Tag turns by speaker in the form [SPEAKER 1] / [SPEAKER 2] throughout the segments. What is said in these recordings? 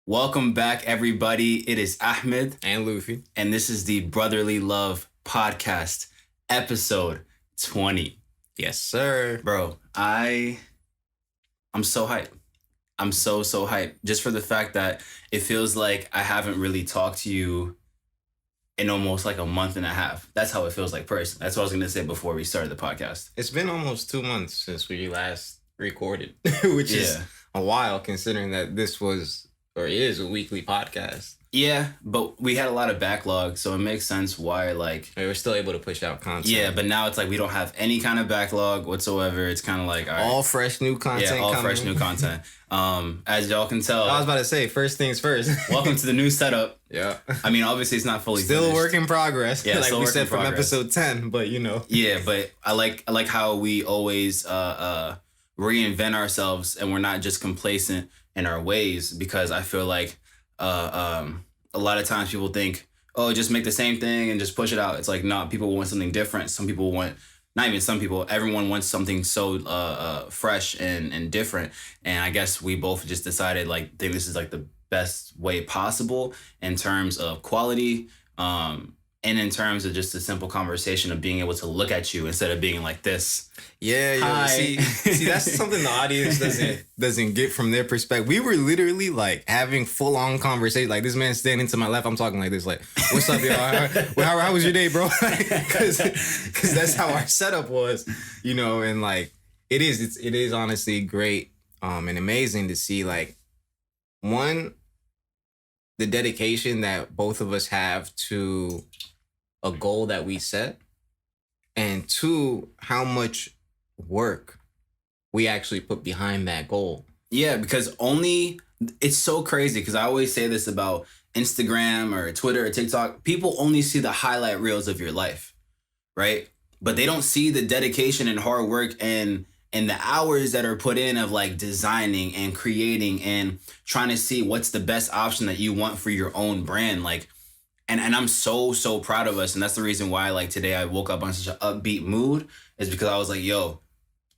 [SPEAKER 1] Welcome back, everybody. It is Ahmed,
[SPEAKER 2] And Luffy.
[SPEAKER 1] and this is the Brotherly Love Podcast, episode 20.
[SPEAKER 2] Yes, sir.
[SPEAKER 1] Bro, I'm so hyped. I'm so hyped. Just for the fact that it feels like I haven't really talked to you in almost like a month and a half. That's how it feels like personally. That's what I was gonna say before we started the podcast.
[SPEAKER 2] It's been almost 2 months since we last recorded, which is a while considering that this was or is a weekly podcast.
[SPEAKER 1] Yeah, but we had a lot of backlog, so it makes sense why
[SPEAKER 2] We were still able to push out content.
[SPEAKER 1] Yeah, but now it's like we don't have any kind of backlog whatsoever. It's kind of like
[SPEAKER 2] all fresh new content.
[SPEAKER 1] Yeah, all fresh new content. As y'all can tell,
[SPEAKER 2] I was about to say, first things first.
[SPEAKER 1] welcome to the new setup.
[SPEAKER 2] Yeah.
[SPEAKER 1] I mean, obviously it's not fully
[SPEAKER 2] still
[SPEAKER 1] finished.
[SPEAKER 2] a work in progress.
[SPEAKER 1] Yeah,
[SPEAKER 2] like we said from episode 10, but you know.
[SPEAKER 1] Yeah, but I like how we always reinvent ourselves and we're not just complacent in our ways, because I feel like a lot of times people think, oh, just make the same thing and just push it out. It's like, no, people want something different. Some people want, not even some people, everyone wants something so fresh and different. And I guess we both just decided, like, think this is like the best way possible in terms of quality, and in terms of just a simple conversation of being able to look at you instead of being like this.
[SPEAKER 2] Yeah.
[SPEAKER 1] Hi.
[SPEAKER 2] See, that's something the audience doesn't get from their perspective. We were literally like having full on conversation. Like this man standing to my left, I'm talking like this, like, "What's up, y'all? How was your day, bro?" Because that's how our setup was, you know. And like it is honestly great, and amazing to see, like, one, the dedication that both of us have to a goal that we set, and two, how much work we actually put behind that goal.
[SPEAKER 1] Yeah, because it's so crazy, because I always say this about Instagram or Twitter or TikTok. People only see the highlight reels of your life, right? But they don't see the dedication and hard work and the hours that are put in of like designing and creating and trying to see what's the best option that you want for your own brand. Like, and I'm so proud of us. And that's the reason why, like, today I woke up on such an upbeat mood, is because I was like, yo,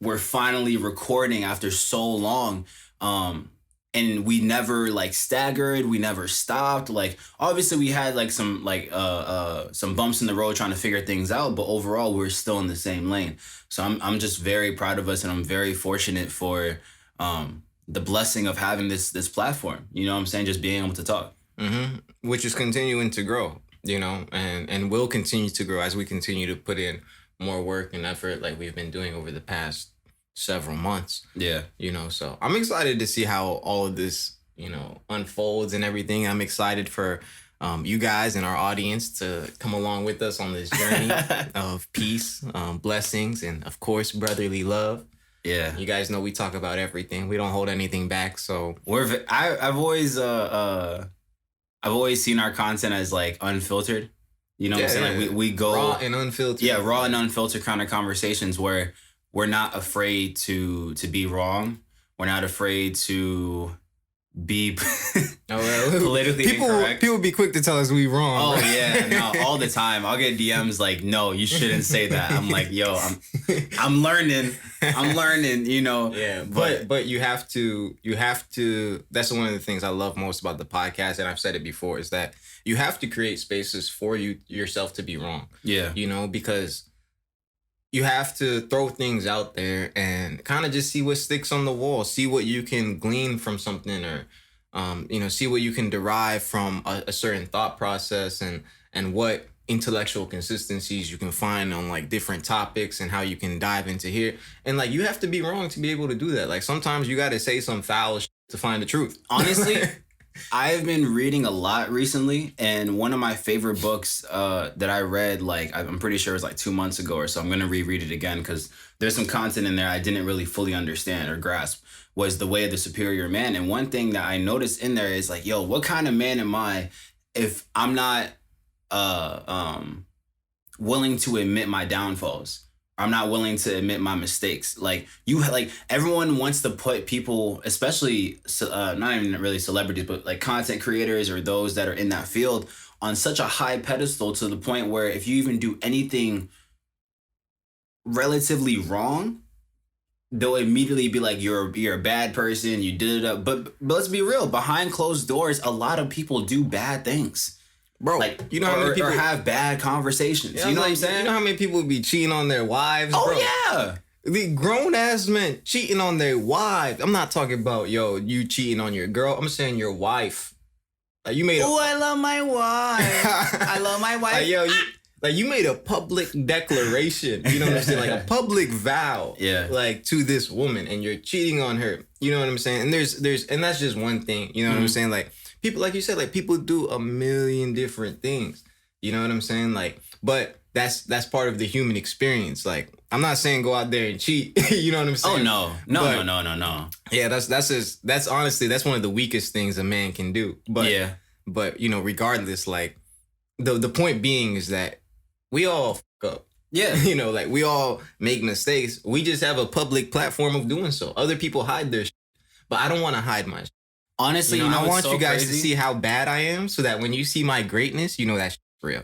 [SPEAKER 1] we're finally recording after so long. And we never like staggered. We never stopped. Like, obviously we had like some bumps in the road trying to figure things out, but overall we're still in the same lane. So I'm just very proud of us, and I'm very fortunate for the blessing of having this platform. You know what I'm saying? Just being able to talk.
[SPEAKER 2] Mm-hmm. Which is continuing to grow, you know, and will continue to grow as we continue to put in more work and effort like we've been doing over the past several months.
[SPEAKER 1] Yeah.
[SPEAKER 2] You know, so I'm excited to see how all of this, you know, unfolds and everything. I'm excited for you guys and our audience to come along with us on this journey of peace, blessings, and of course, brotherly love.
[SPEAKER 1] Yeah.
[SPEAKER 2] You guys know we talk about everything. We don't hold anything back. So
[SPEAKER 1] I've always seen our content as like unfiltered. You know what I'm saying? Like we go
[SPEAKER 2] raw and unfiltered.
[SPEAKER 1] Yeah, raw and unfiltered kind of conversations where we're not afraid to be wrong. We're not afraid to be politically incorrect.
[SPEAKER 2] People be quick to tell us we wrong.
[SPEAKER 1] Oh,
[SPEAKER 2] right?
[SPEAKER 1] yeah, no, all the time. I'll get DMs like, "No, you shouldn't say that." I'm like, "Yo, I'm learning. I'm learning." You know.
[SPEAKER 2] Yeah, but you have to. That's one of the things I love most about the podcast, and I've said it before, is that you have to create spaces for yourself to be wrong.
[SPEAKER 1] Yeah.
[SPEAKER 2] You know, because you have to throw things out there and kind of just see what sticks on the wall, see what you can glean from something, or, you know, see what you can derive from a certain thought process, and what intellectual consistencies you can find on like different topics and how you can dive into here. And like, you have to be wrong to be able to do that. Like sometimes you got to say some foul shit to find the truth.
[SPEAKER 1] Honestly, I've been reading a lot recently, and one of my favorite books that I read, like, I'm pretty sure it was like 2 months ago or so. I'm going to reread it again because there's some content in there I didn't really fully understand or grasp, was The Way of the Superior Man. And one thing that I noticed in there is like, yo, what kind of man am I if I'm not willing to admit my downfalls? I'm not willing to admit my mistakes. Like everyone wants to put people, especially not even really celebrities, but like content creators or those that are in that field, on such a high pedestal, to the point where if you even do anything relatively wrong, they'll immediately be like, you're a bad person, you did it up. But let's be real, behind closed doors, a lot of people do bad things.
[SPEAKER 2] Bro,
[SPEAKER 1] Like,
[SPEAKER 2] you know how many people
[SPEAKER 1] or have bad conversations.
[SPEAKER 2] Yeah,
[SPEAKER 1] you know
[SPEAKER 2] like,
[SPEAKER 1] what I'm saying?
[SPEAKER 2] You know how many people be cheating on their wives, bro?
[SPEAKER 1] Oh yeah.
[SPEAKER 2] The grown ass men cheating on their wives. I'm not talking about you cheating on your girl. I'm saying your wife. Like you made.
[SPEAKER 1] Oh, I love my wife. I love my wife.
[SPEAKER 2] You made a public declaration. You know what I'm saying? Like a public vow.
[SPEAKER 1] Yeah.
[SPEAKER 2] Like to this woman, and you're cheating on her. You know what I'm saying? And and that's just one thing. You know what I'm saying? Like people, like you said, like people do a million different things. You know what I'm saying? Like, but that's part of the human experience. Like, I'm not saying go out there and cheat. You know what I'm saying?
[SPEAKER 1] Oh no.
[SPEAKER 2] Yeah, that's honestly one of the weakest things a man can do. But
[SPEAKER 1] yeah.
[SPEAKER 2] But regardless, like the point being is that we all fuck up.
[SPEAKER 1] Yeah.
[SPEAKER 2] Like we all make mistakes. We just have a public platform of doing so. Other people hide their shit, but I don't want to hide my shit.
[SPEAKER 1] Honestly,
[SPEAKER 2] I want
[SPEAKER 1] so
[SPEAKER 2] you guys
[SPEAKER 1] crazy?
[SPEAKER 2] to see how bad I am, so that when you see my greatness, you know that shit's real.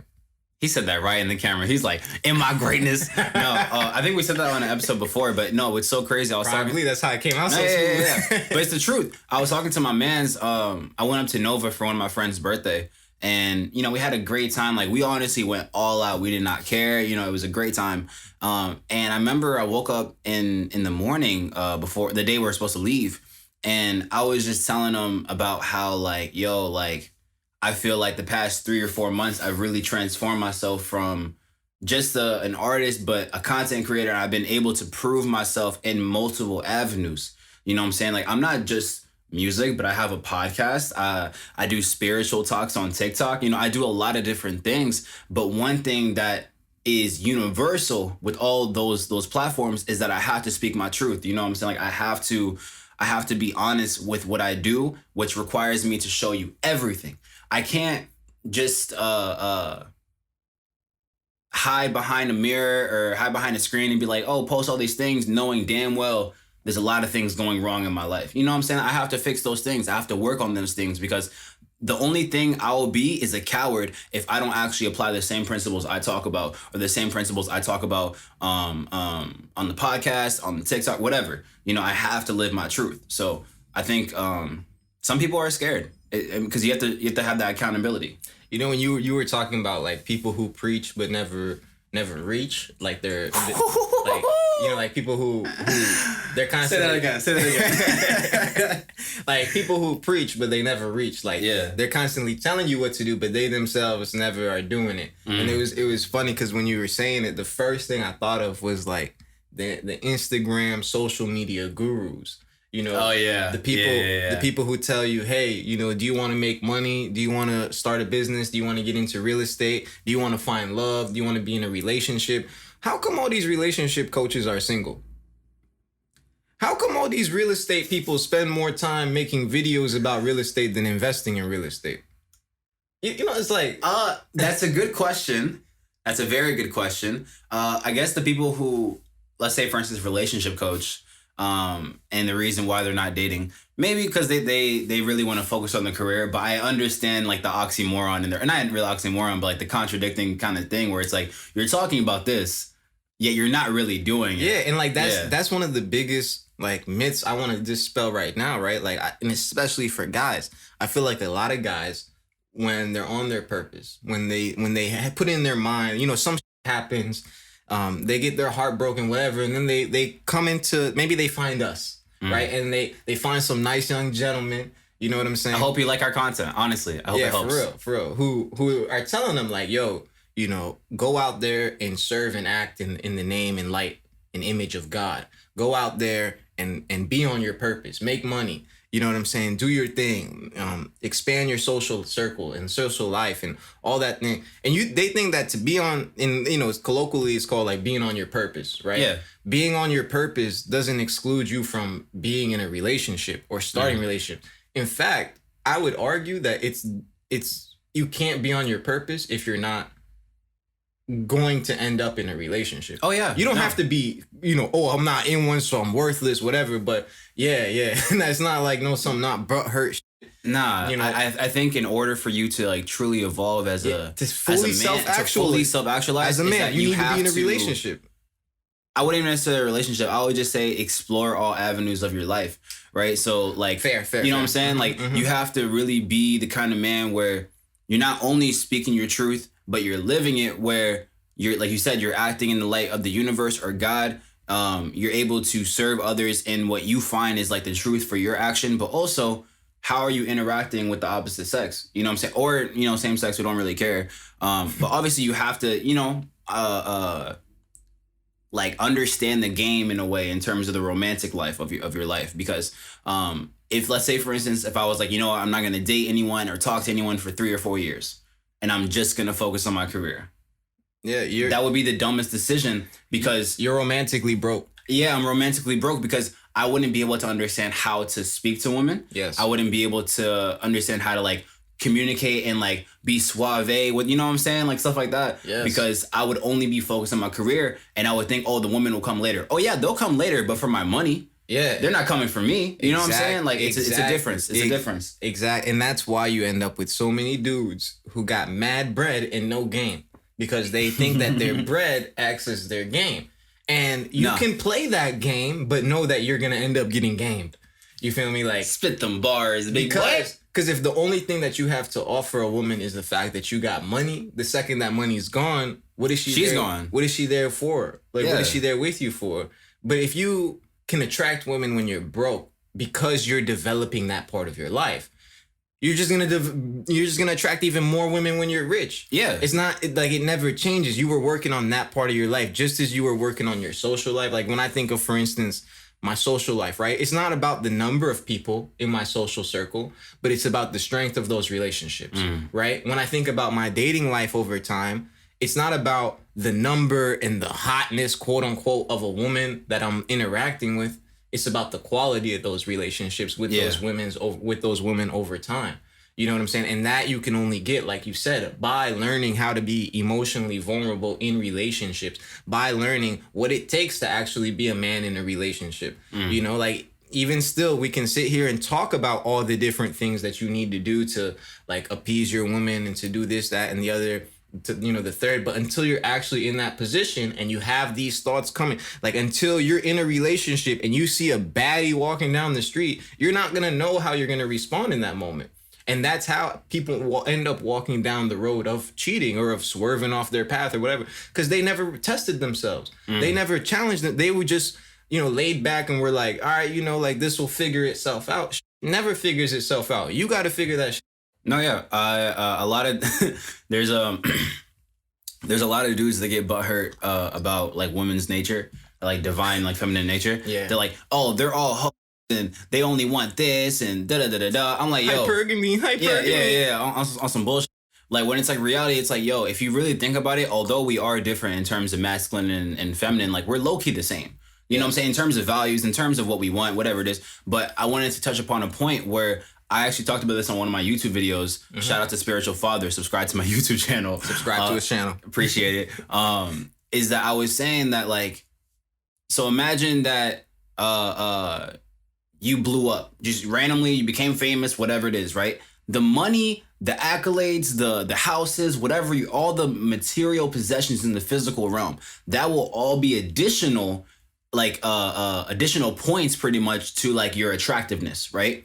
[SPEAKER 1] He said that right in the camera. He's like, in my greatness. No, I think we said that on an episode before, but no, it's so crazy. I was
[SPEAKER 2] Probably that's how it came out.
[SPEAKER 1] No, yeah. But it's the truth. I was talking to my mans. I went up to Nova for one of my friend's birthday, and we had a great time. Like we honestly went all out. We did not care. It was a great time. And I remember I woke up in the morning before the day we were supposed to leave, and I was just telling them about how I feel like the past 3 or 4 months, I've really transformed myself from just an artist, but a content creator. I've been able to prove myself in multiple avenues. You know what I'm saying? Like, I'm not just music, but I have a podcast. I do spiritual talks on TikTok. I do a lot of different things. But one thing that is universal with all those platforms is that I have to speak my truth. You know what I'm saying? Like, I have to be honest with what I do, which requires me to show you everything. I can't just hide behind a mirror or hide behind a screen and be like, oh, post all these things, knowing damn well there's a lot of things going wrong in my life. You know what I'm saying? I have to fix those things. I have to work on those things, because the only thing I will be is a coward if I don't actually apply the same principles I talk about, or the same principles I talk about on the podcast, on the TikTok, whatever. I have to live my truth. So I think some people are scared because you have to have that accountability.
[SPEAKER 2] When you were talking about like people who preach but never reach, like they're like people who they're constantly
[SPEAKER 1] Say that again.
[SPEAKER 2] like people who preach but they never reach, like
[SPEAKER 1] Yeah.
[SPEAKER 2] they're constantly telling you what to do but they themselves never are doing it. And it was funny because when you were saying it, the first thing I thought of was like the Instagram social media gurus.
[SPEAKER 1] Oh yeah.
[SPEAKER 2] The people the people who tell you, hey, do you want to make money? Do you want to start a business? Do you want to get into real estate? Do you want to find love? Do you want to be in a relationship? How come all these relationship coaches are single? How come all these real estate people spend more time making videos about real estate than investing in real estate? It's like...
[SPEAKER 1] That's a good question. That's a very good question. I guess the people who, let's say, for instance, relationship coach, and the reason why they're not dating, maybe because they really want to focus on the career. But I understand like the oxymoron in there, and not really oxymoron, but like the contradicting kind of thing where it's like you're talking about this, yet you're not really doing it.
[SPEAKER 2] Yeah, and like that's one of the biggest like myths I want to dispel right now, right? Like, and especially for guys, I feel like a lot of guys, when they're on their purpose, when they put in their mind, some shit happens. They get their heart broken, whatever, and then they come into, maybe they find us, right? And they find some nice young gentlemen, you know what I'm saying?
[SPEAKER 1] I hope you like our content, honestly. I hope it helps.
[SPEAKER 2] For real. Who are telling them like, yo, go out there and serve and act in the name and light and image of God. Go out there and be on your purpose. Make money. You know what I'm saying? Do your thing. Expand your social circle and social life and all that thing. And they think that to be on, colloquially it's called like being on your purpose, right?
[SPEAKER 1] Yeah.
[SPEAKER 2] Being on your purpose doesn't exclude you from being in a relationship or starting a relationship. In fact, I would argue that it's you can't be on your purpose if you're not going to end up in a relationship.
[SPEAKER 1] Oh yeah.
[SPEAKER 2] You don't have to be, I'm not in one, so I'm worthless, whatever. But yeah. That's not like some not hurt shit.
[SPEAKER 1] Nah, I think in order for you to like truly evolve as a
[SPEAKER 2] fully
[SPEAKER 1] self-actualize
[SPEAKER 2] as a man, you need to be in a relationship.
[SPEAKER 1] I wouldn't even necessarily relationship. I would just say explore all avenues of your life, right? So like,
[SPEAKER 2] Fair.
[SPEAKER 1] you know what I'm saying? Like you have to really be the kind of man where you're not only speaking your truth, but you're living it where you're, like you said, you're acting in the light of the universe or God. You're able to serve others in what you find is like the truth for your action, but also how are you interacting with the opposite sex? You know what I'm saying? Or, you know, same sex, we don't really care. But obviously you have to, you know, like understand the game in a way in terms of the romantic life of your life. Because if, let's say for instance, if I was like, you know what, I'm not going to date anyone or talk to anyone for 3 or 4 years and I'm just going to focus on my career.
[SPEAKER 2] Yeah,
[SPEAKER 1] that would be the dumbest decision because
[SPEAKER 2] you're romantically broke.
[SPEAKER 1] Yeah, I'm romantically broke because I wouldn't be able to understand how to speak to women.
[SPEAKER 2] Yes.
[SPEAKER 1] I wouldn't be able to understand how to like communicate and like be suave with, you know what I'm saying? Like stuff like that.
[SPEAKER 2] Yes.
[SPEAKER 1] Because I would only be focused on my career and I would think, oh, the woman will come later. Oh yeah, they'll come later, but for my money.
[SPEAKER 2] Yeah.
[SPEAKER 1] They're not coming for me. You know what I'm saying? Like it's a difference. It's a difference.
[SPEAKER 2] Exactly. And that's why you end up with so many dudes who got mad bread and no game. Because they think that their bread acts as their game. And you can play that game, but know that you're going to end up getting gamed. You feel me? Like,
[SPEAKER 1] spit them bars.
[SPEAKER 2] Because if the only thing that you have to offer a woman is the fact that you got money, the second that money's gone, what is she
[SPEAKER 1] She's
[SPEAKER 2] there?
[SPEAKER 1] gone.
[SPEAKER 2] What is she there for? Like, what is she there with you for? But if you can attract women when you're broke because you're developing that part of your life, you're just gonna attract even more women when you're rich.
[SPEAKER 1] Yeah,
[SPEAKER 2] it's not like it never changes. You were working on that part of your life just as you were working on your social life. Like when I think of, for instance, my social life, right? It's not about the number of people in my social circle, but it's about the strength of those relationships, right? When I think about my dating life over time, it's not about the number and the hotness, quote unquote, of a woman that I'm interacting with. It's about the quality of those relationships with those women over time. You know what I'm saying? And that you can only get, like you said, by learning how to be emotionally vulnerable in relationships, by learning what it takes to actually be a man in a relationship. You know, like even still, we can sit here and talk about all the different things that you need to do to like appease your woman and to do this, that, and the other, to, you know, the third. But until you're actually in that position and you have these thoughts coming, like until you're in a relationship and you see a baddie walking down the street, you're not going to know how you're going to respond in that moment. And that's how people will end up walking down the road of cheating or of swerving off their path or whatever, because they never tested themselves. They never challenged them. They were just, you know, laid back and were like, all right, you know, like this will figure itself out. Never figures itself out. You got to figure that shit.
[SPEAKER 1] No, yeah. A lot of there's a lot of dudes that get butthurt about like women's nature, like divine, like feminine nature.
[SPEAKER 2] Yeah.
[SPEAKER 1] They're like, oh, they're all hoes and they only want this and da da da da da. I'm like, yo,
[SPEAKER 2] hypergamy.
[SPEAKER 1] Yeah. On some bullshit. Like when it's like reality, it's like, yo, if you really think about it, although we are different in terms of masculine and feminine, like we're low key the same. You know what I'm saying? In terms of values, in terms of what we want, whatever it is. But I wanted to touch upon a point where I actually talked about this on one of my YouTube videos. Shout out to Spiritual Father. Subscribe to my YouTube channel.
[SPEAKER 2] Subscribe to his channel.
[SPEAKER 1] Appreciate it. Is that I was saying that like, so imagine that you blew up. Just randomly, you became famous, whatever it is, right? The money, the accolades, the houses, whatever, all the material possessions in the physical realm, that will all be additional, like additional points pretty much to like your attractiveness, right?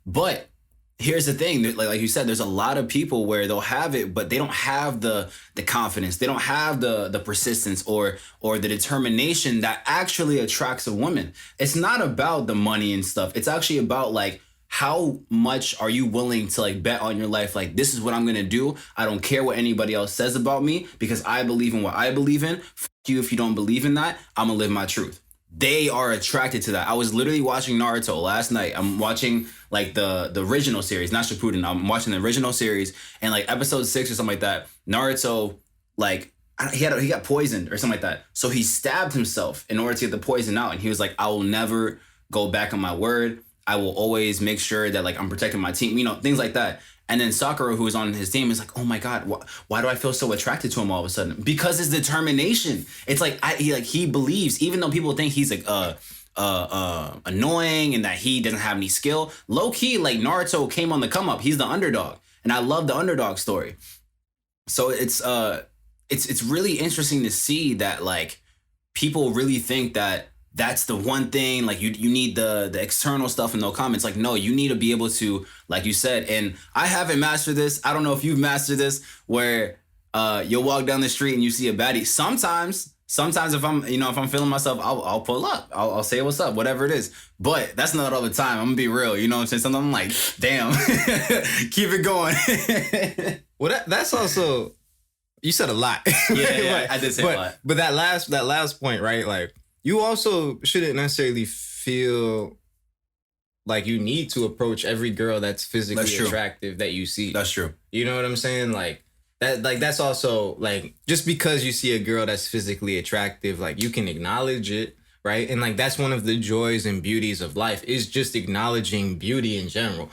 [SPEAKER 1] But here's the thing, like you said, there's a lot of people where they'll have it, but they don't have the confidence. They don't have the persistence or the determination that actually attracts a woman. It's not about the money and stuff. It's actually about like, how much are you willing to like bet on your life? Like, this is what I'm going to do. I don't care what anybody else says about me because I believe in what I believe in. Fuck you if you don't believe in that. I'm going to live my truth. They are attracted to that. I was literally watching Naruto last night. I'm watching like the original series, not Shippuden. I'm watching the original series and like episode 6 or something like that. Naruto, like he got poisoned or something like that. So he stabbed himself in order to get the poison out. And he was like, I will never go back on my word. I will always make sure that like I'm protecting my team, you know, things like that. And then Sakura, who was on his team, is like, oh my God, why do I feel so attracted to him all of a sudden? Because his determination. It's like he believes, even though people think he's like annoying and that he doesn't have any skill. Low key, like Naruto came on the come up. He's the underdog, and I love the underdog story. So it's really interesting to see that like people really think that that's the one thing, like you need the external stuff and no comments. Like, no, you need to be able to, like you said, and I haven't mastered this. I don't know if you've mastered this, where you'll walk down the street and you see a baddie. Sometimes if I'm feeling myself, I'll pull up. I'll say what's up, whatever it is. But that's not all the time. I'm gonna be real. You know what I'm saying? Sometimes I'm like, damn, keep it going.
[SPEAKER 2] Well, that's also, you said a lot.
[SPEAKER 1] Yeah, I did say a lot.
[SPEAKER 2] But that last point, right? Like, you also shouldn't necessarily feel like you need to approach every girl that's physically attractive that you see.
[SPEAKER 1] That's true.
[SPEAKER 2] You know what I'm saying? Like that. Like, that's also, like, just because you see a girl that's physically attractive, like, you can acknowledge it, right? And like, that's one of the joys and beauties of life, is just acknowledging beauty in general.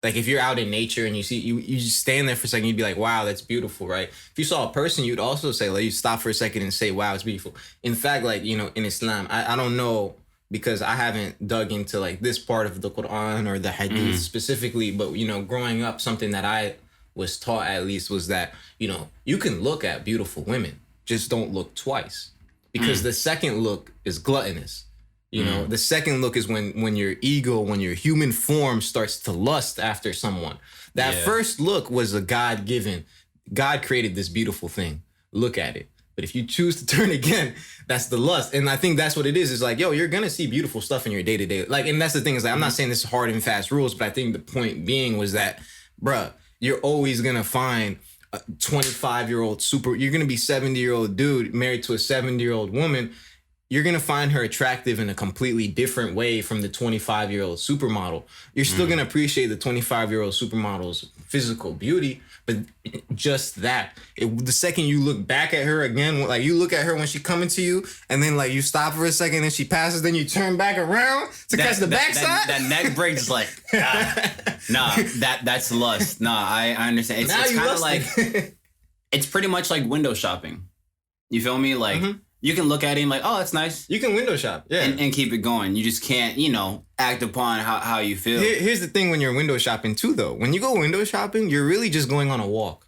[SPEAKER 2] Like if you're out in nature and you see, you just stand there for a second, you'd be like, wow, that's beautiful, right? If you saw a person, you'd also say, like, you stop for a second and say, wow, it's beautiful. In fact, like, you know, in Islam, I don't know, because I haven't dug into like this part of the Quran or the Hadith specifically, but, you know, growing up, something that I was taught, at least, was that, you know, you can look at beautiful women, just don't look twice, because the second look is gluttonous. You know, the second look is when your ego, when your human form starts to lust after someone. That first look was a God-given. God created this beautiful thing. Look at it. But if you choose to turn again, that's the lust. And I think that's what it is. It's like, yo, you're going to see beautiful stuff in your day-to-day. Like, and that's the thing, is like, I'm not saying this is hard and fast rules, but I think the point being was that, bruh, you're always going to find a 25-year-old you're going to be 70-year-old dude married to a 70-year-old woman. You're going to find her attractive in a completely different way from the 25-year-old supermodel. You're still going to appreciate the 25-year-old supermodel's physical beauty, but just that. The second you look back at her again, like, you look at her when she coming to you, and then, like, you stop for a second and she passes, then you turn back around to catch the backside.
[SPEAKER 1] That neck break is like, that's lust. Nah, I understand. It's kind of like, it's pretty much like window shopping. You feel me? Like, you can look at it and like, oh, that's nice.
[SPEAKER 2] You can window shop, yeah.
[SPEAKER 1] And keep it going. You just can't, you know, act upon how you feel.
[SPEAKER 2] Here's the thing when you're window shopping too, though. When you go window shopping, you're really just going on a walk.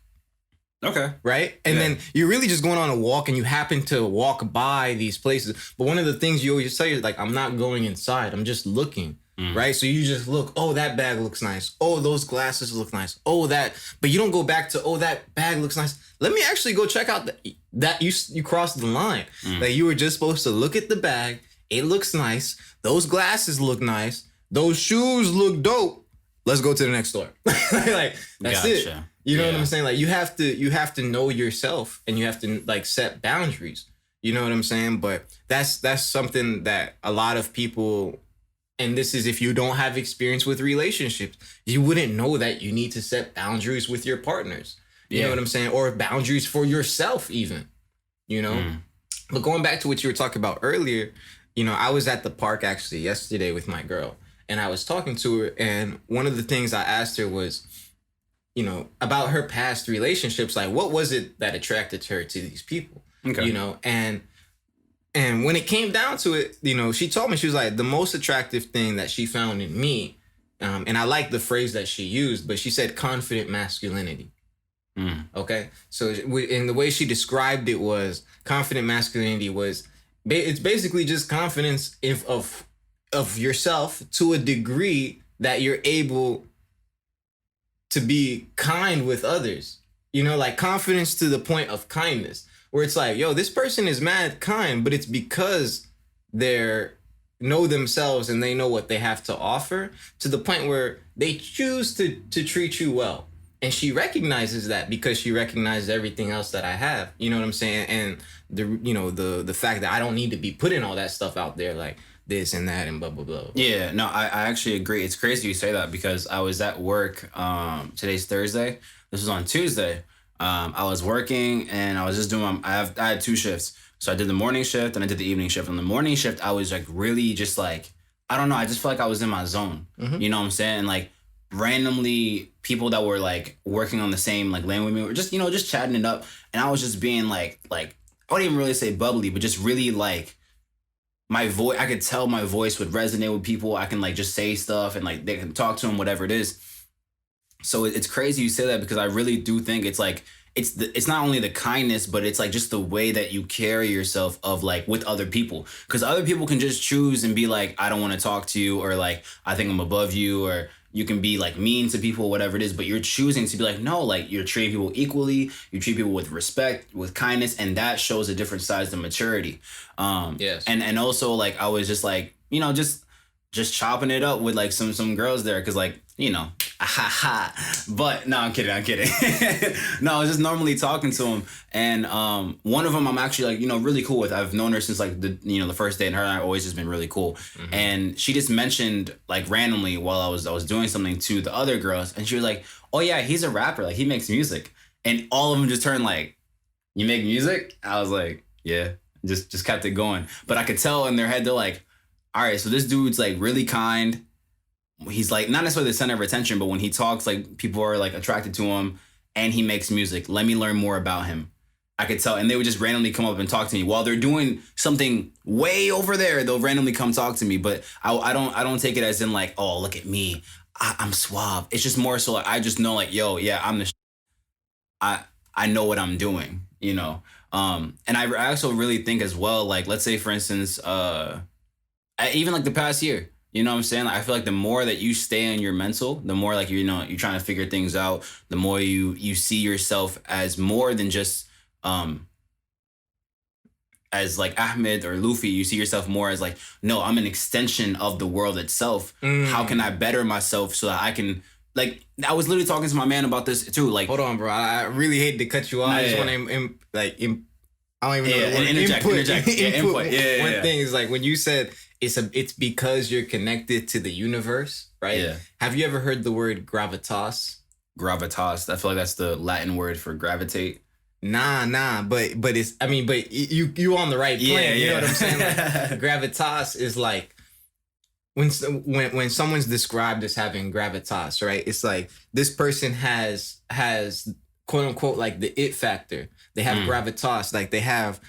[SPEAKER 1] Okay.
[SPEAKER 2] Right? And then you're really just going on a walk, and you happen to walk by these places. But one of the things you always say is like, I'm not going inside. I'm just looking. Right? So you just look, oh, that bag looks nice. Oh, those glasses look nice. Oh, that. But you don't go back to, oh, that bag looks nice. Let me actually go check out that you crossed the line. Like, you were just supposed to look at the bag. It looks nice. Those glasses look nice. Those shoes look dope. Let's go to the next store. Like, that's it. You know what I'm saying? Like, you have to know yourself, and you have to, like, set boundaries. You know what I'm saying? But that's something that a lot of people, and this is if you don't have experience with relationships, you wouldn't know that you need to set boundaries with your partners. You know what I'm saying? Or boundaries for yourself even, you know? But going back to what you were talking about earlier, you know, I was at the park actually yesterday with my girl, and I was talking to her, and one of the things I asked her was, you know, about her past relationships, like, what was it that attracted her to these people? Okay. You know, and when it came down to it, you know, she told me, she was like, the most attractive thing that she found in me, and I like the phrase that she used, but she said confident masculinity. Okay. So in the way she described it was, confident masculinity was, it's basically just confidence of yourself to a degree that you're able to be kind with others. You know, like, confidence to the point of kindness, where it's like, yo, this person is mad kind, but it's because they're know themselves and they know what they have to offer, to the point where they choose to treat you well. And she recognizes that because she recognizes everything else that I have. You know what I'm saying? And the fact that I don't need to be putting all that stuff out there, like this and that and blah, blah, blah.
[SPEAKER 1] Yeah, no, I actually agree. It's crazy you say that, because I was at work. Today's Thursday. This was on Tuesday. I was working, and I was just doing I had 2 shifts. So I did the morning shift and I did the evening shift. On the morning shift, I was like really just like, I don't know. I just felt like I was in my zone. You know what I'm saying? And like, randomly people that were like working on the same like lane with me were just, you know, just chatting it up. And I was just being like, I wouldn't even really say bubbly, but just really like my voice, I could tell my voice would resonate with people. I can like just say stuff and like they can talk to them, whatever it is. So it's crazy you say that, because I really do think it's like, it's not only the kindness, but it's like just the way that you carry yourself of like with other people. Because other people can just choose and be like, I don't want to talk to you, or like I think I'm above you, or you can be like mean to people, whatever it is, but you're choosing to be like, no, like you're treating people equally, you treat people with respect, with kindness, and that shows a different size of maturity.
[SPEAKER 2] Yes.
[SPEAKER 1] And also like I was just like, you know, just chopping it up with like some girls there, because like, you know, but no, I'm kidding. No, I was just normally talking to him, and one of them I'm actually like, you know, really cool with. I've known her since like the first date, and her and I always just been really cool. Mm-hmm. And she just mentioned like randomly while I was doing something to the other girls, and she was like, oh yeah, he's a rapper, like he makes music, and all of them just turned like, you make music? I was like, yeah, just kept it going, but I could tell in their head they're like, all right, so this dude's like really kind. He's like not necessarily the center of attention, but when he talks, like people are like attracted to him, and he makes music. Let me learn more about him. I could tell, and they would just randomly come up and talk to me while they're doing something way over there. They'll randomly come talk to me, but I don't take it as in like, oh, look at me, I'm suave. It's just more so like I just know like, yo, yeah, I'm the. I know what I'm doing, you know. And I also really think as well, like let's say for instance, even like the past year. You know what I'm saying? Like, I feel like the more that you stay in your mental, the more like, you know, you're trying to figure things out, the more you see yourself as more than just as like Ahmed or Luffy. You see yourself more as like, no, I'm an extension of the world itself. How can I better myself so that I can, like, I was literally talking to my man about this too. Like,
[SPEAKER 2] hold on, bro. I really hate to cut you off. I just want to I don't even know the word.
[SPEAKER 1] Interject. Input. Yeah.
[SPEAKER 2] One thing is like when you said it's because you're connected to the universe, right?
[SPEAKER 1] Yeah.
[SPEAKER 2] Have you ever heard the word gravitas?
[SPEAKER 1] Gravitas. I feel like that's the Latin word for gravitate.
[SPEAKER 2] Nah. But it's, I mean, but you on the right plane.
[SPEAKER 1] Yeah.
[SPEAKER 2] You know what I'm saying? Like, gravitas is like when someone's described as having gravitas, right? It's like this person has quote unquote like the it factor. They have gravitas, like they have,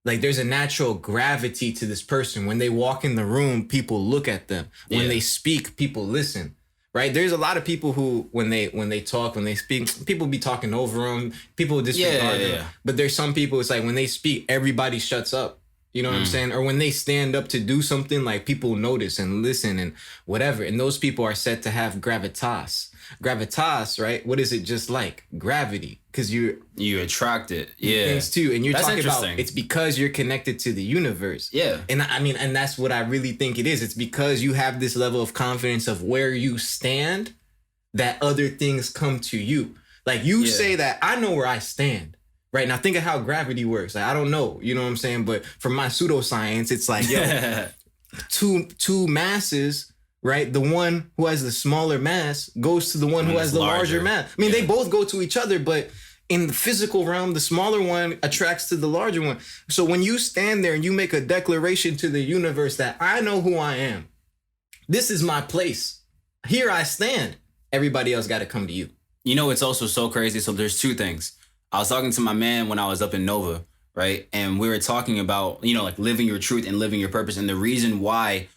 [SPEAKER 2] like there's a natural gravity to this person. When they walk in the room, people look at them. When they speak, people listen. Right? There's a lot of people who, when they talk, when they speak, people be talking over them. People disregard them. But there's some people, it's like when they speak, everybody shuts up. You know what I'm saying? Or when they stand up to do something, like people notice and listen and whatever. And those people are said to have gravitas. Gravitas, right? What is it just like? Gravity. Because you
[SPEAKER 1] attract it. Yeah.
[SPEAKER 2] Things too. And you're
[SPEAKER 1] that's
[SPEAKER 2] talking about it's because you're connected to the universe.
[SPEAKER 1] Yeah.
[SPEAKER 2] And I mean, and that's what I really think it is. It's because you have this level of confidence of where you stand that other things come to you. Like you say that I know where I stand. Right now, think of how gravity works. Like, I don't know, you know what I'm saying? But from my pseudoscience, it's like, yo, two masses, right? The one who has the smaller mass goes to the one who has the larger mass. I mean, they both go to each other, but in the physical realm, the smaller one attracts to the larger one. So when you stand there and you make a declaration to the universe that I know who I am, this is my place. Here I stand. Everybody else got to come to you.
[SPEAKER 1] You know, it's also so crazy. So there's two things. I was talking to my man when I was up in Nova, right? And we were talking about, you know, like living your truth and living your purpose. And the reason why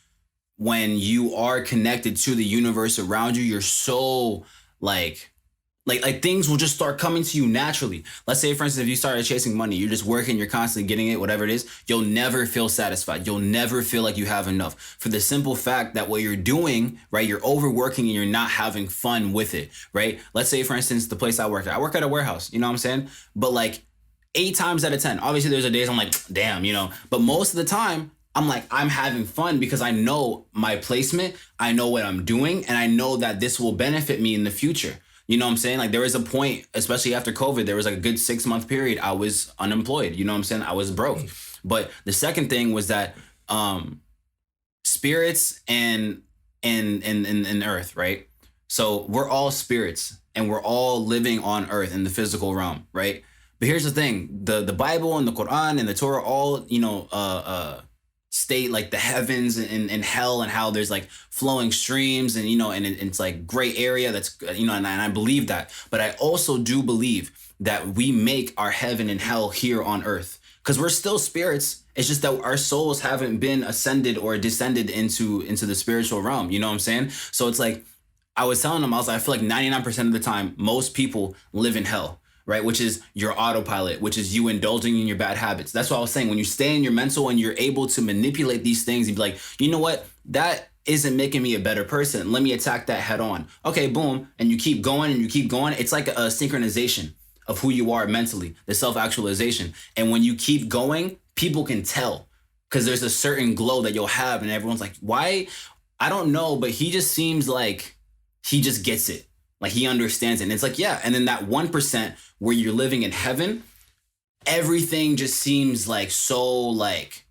[SPEAKER 1] when you are connected to the universe around you, you're so like things will just start coming to you naturally. Let's say, for instance, if you started chasing money, you're just working, you're constantly getting it, whatever it is, you'll never feel satisfied. You'll never feel like you have enough for the simple fact that what you're doing, right, you're overworking and you're not having fun with it, right? Let's say, for instance, the place I work at a warehouse, you know what I'm saying? But like 8 times out of 10, obviously there's a days I'm like, damn, you know, but most of the time, I'm like, I'm having fun because I know my placement, I know what I'm doing, and I know that this will benefit me in the future. You know what I'm saying? Like there was a point, especially after COVID, there was like a good 6-month period I was unemployed. You know what I'm saying? I was broke. But the second thing was that spirits and earth, right? So we're all spirits and we're all living on earth in the physical realm, right? But here's the thing, the Bible and the Quran and the Torah all, you know, state like the heavens and hell and how there's like flowing streams and, you know, and it's like gray area that's, you know, and I believe that. But I also do believe that we make our heaven and hell here on earth because we're still spirits. It's just that our souls haven't been ascended or descended into the spiritual realm. You know what I'm saying? So it's like, I was telling them, I was like, I feel like 99% of the time, most people live in hell. right? Which is your autopilot, which is you indulging in your bad habits. That's what I was saying. When you stay in your mental and you're able to manipulate these things and be like, you know what, that isn't making me a better person. Let me attack that head on. Okay, boom. And you keep going and you keep going. It's like a synchronization of who you are mentally, the self-actualization. And when you keep going, people can tell because there's a certain glow that you'll have. And everyone's like, why? I don't know, but he just seems like he just gets it. Like he understands it. And it's like, yeah. And then that 1% where you're living in heaven, everything just seems like so like,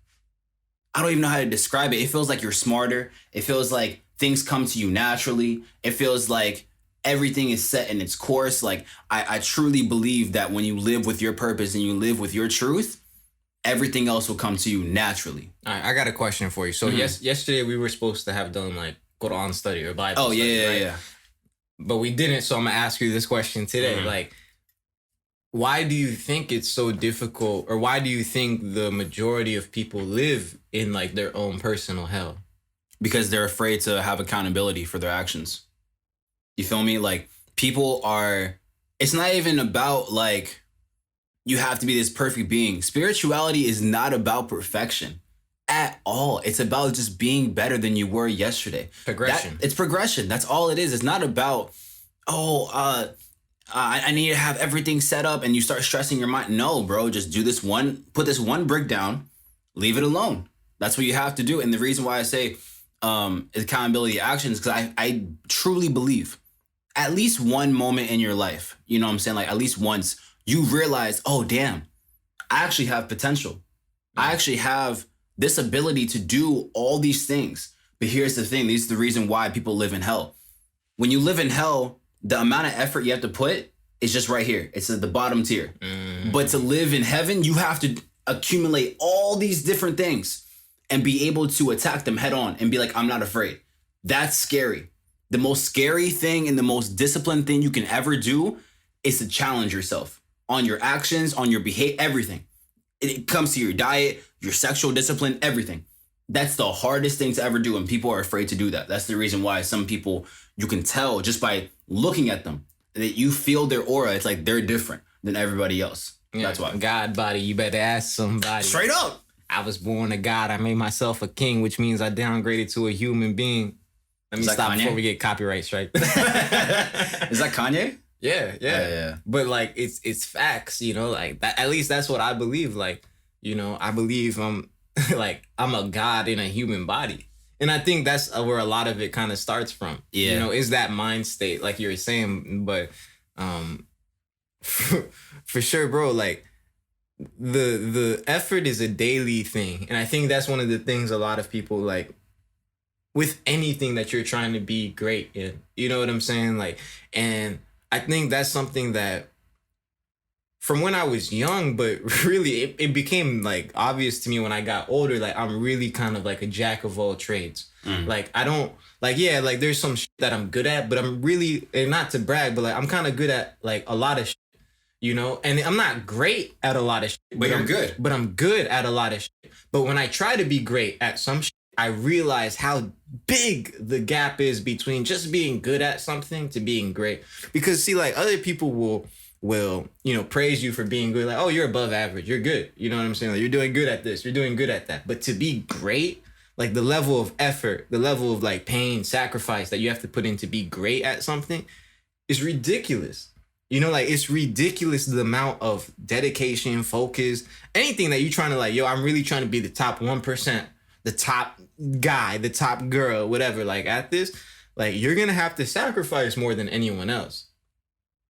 [SPEAKER 1] I don't even know how to describe it. It feels like you're smarter. It feels like things come to you naturally. It feels like everything is set in its course. Like I truly believe that when you live with your purpose and you live with your truth, everything else will come to you naturally.
[SPEAKER 2] All right, I got a question for you. So yesterday we were supposed to have done like Quran study or Bible study,
[SPEAKER 1] yeah.
[SPEAKER 2] But we didn't, so I'm gonna ask you this question today. Like, why do you think it's so difficult, or why do you think the majority of people live in like their own personal hell?
[SPEAKER 1] Because they're afraid to have accountability for their actions. You feel me? Like people are, it's not even about like, you have to be this perfect being. Spirituality is not about perfection at all. It's about just being better than you were yesterday.
[SPEAKER 2] Progression.
[SPEAKER 1] It's progression. That's all it is. It's not about, I need to have everything set up and you start stressing your mind. No, bro, just do this one, put this one brick down, leave it alone. That's what you have to do. And the reason why I say accountability actions, because I truly believe at least one moment in your life, you know what I'm saying? Like at least once you realize, oh, damn, I actually have potential. I actually have this ability to do all these things. But here's the thing. This is the reason why people live in hell. When you live in hell, the amount of effort you have to put is just right here. It's at the bottom tier. But to live in heaven, you have to accumulate all these different things and be able to attack them head on and be like, I'm not afraid. That's scary. The most scary thing and the most disciplined thing you can ever do is to challenge yourself on your actions, on your behavior, everything. It comes to your diet, your sexual discipline, everything. That's the hardest thing to ever do, and people are afraid to do that. That's the reason why some people, you can tell just by looking at them, that you feel their aura. It's like they're different than everybody else.
[SPEAKER 2] Yeah,
[SPEAKER 1] that's why.
[SPEAKER 2] God body, you better ask somebody.
[SPEAKER 1] Straight up.
[SPEAKER 2] I was born a god. I made myself a king, which means I downgraded to a human being. Let me stop before we get copyright strike.
[SPEAKER 1] Is that Kanye?
[SPEAKER 2] Yeah. But like it's facts, you know, like that, at least that's what I believe. Like, you know, I believe I'm like I'm a god in a human body. And I think that's where a lot of it kind of starts from. Yeah. You know, is that mind state, like you were saying. But for sure, bro, like the effort is a daily thing. And I think that's one of the things a lot of people like with anything that you're trying to be great in. You know what I'm saying? Like, and I think that's something that from when I was young, but really it became like obvious to me when I got older. Like I'm really kind of like a jack of all trades. Like I don't like, yeah, like there's some shit that I'm good at, but I'm really, and not to brag, but like I'm kind of good at like a lot of shit, you know, and I'm not great at a lot of shit,
[SPEAKER 1] but you're good.
[SPEAKER 2] But I'm good at a lot of shit. But when I try to be great at some shit, I realize how big the gap is between just being good at something to being great. Because see, like other people will, you know, praise you for being good. Like, oh, you're above average. You're good. You know what I'm saying? Like, you're doing good at this. You're doing good at that. But to be great, like the level of effort, the level of like pain, sacrifice that you have to put in to be great at something is ridiculous. You know, like it's ridiculous the amount of dedication, focus, anything that you're trying to like, yo, I'm really trying to be the top 1%, the top guy, the top girl, whatever, like at this, like you're going to have to sacrifice more than anyone else.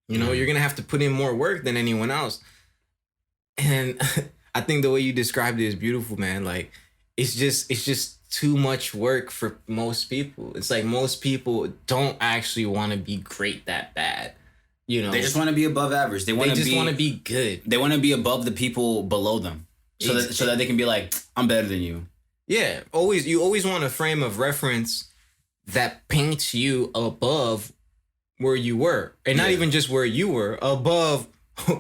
[SPEAKER 2] You know, you're going to have to put in more work than anyone else. And I think the way you described it is beautiful, man. Like it's just too much work for most people. It's like most people don't actually want to be great that bad. You know,
[SPEAKER 1] they just want to be above average. They want
[SPEAKER 2] to be good.
[SPEAKER 1] They want to be above the people below them, so that they can be like, I'm better than you.
[SPEAKER 2] Yeah, you always want a frame of reference that paints you above where you were, and not even just where you were, above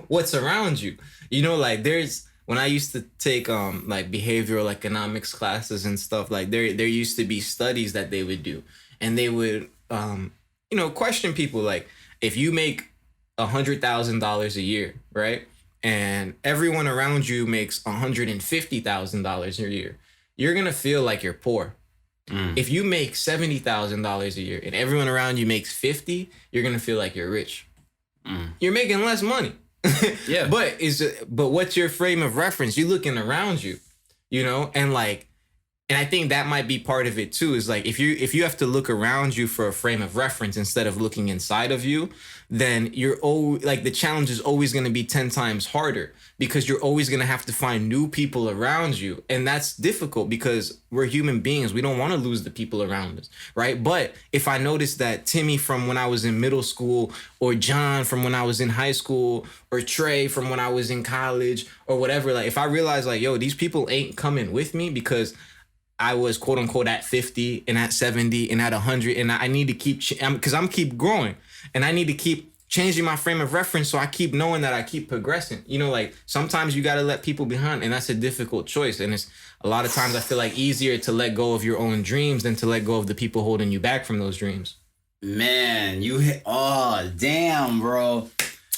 [SPEAKER 2] what's around you. You know, like when I used to take like behavioral economics classes and stuff, like there used to be studies that they would do, and they would you know, question people like, if you make $100,000 a year, right? And everyone around you makes $150,000 a year, you're gonna feel like you're poor. If you make $70,000 a year and everyone around you makes 50, you're gonna feel like you're rich. You're making less money.
[SPEAKER 1] Yeah.
[SPEAKER 2] But what's your frame of reference? You're looking around you, and like, and I think that might be part of it too, is like if you have to look around you for a frame of reference instead of looking inside of you, then you're always like the challenge is always going to be 10 times harder because you're always going to have to find new people around you. And that's difficult because we're human beings. We don't want to lose the people around us, right? But if I notice that Timmy from when I was in middle school, or John from when I was in high school, or Trey from when I was in college, or whatever, like if I realize like, yo, these people ain't coming with me because I was quote unquote at 50 and at 70 and at 100, and I need to keep because I'm keep growing and I need to keep changing my frame of reference so I keep knowing that I keep progressing. Like sometimes you got to let people behind, and that's a difficult choice. And it's a lot of times I feel like easier to let go of your own dreams than to let go of the people holding you back from those dreams.
[SPEAKER 1] Man, you hit. Oh, damn, bro.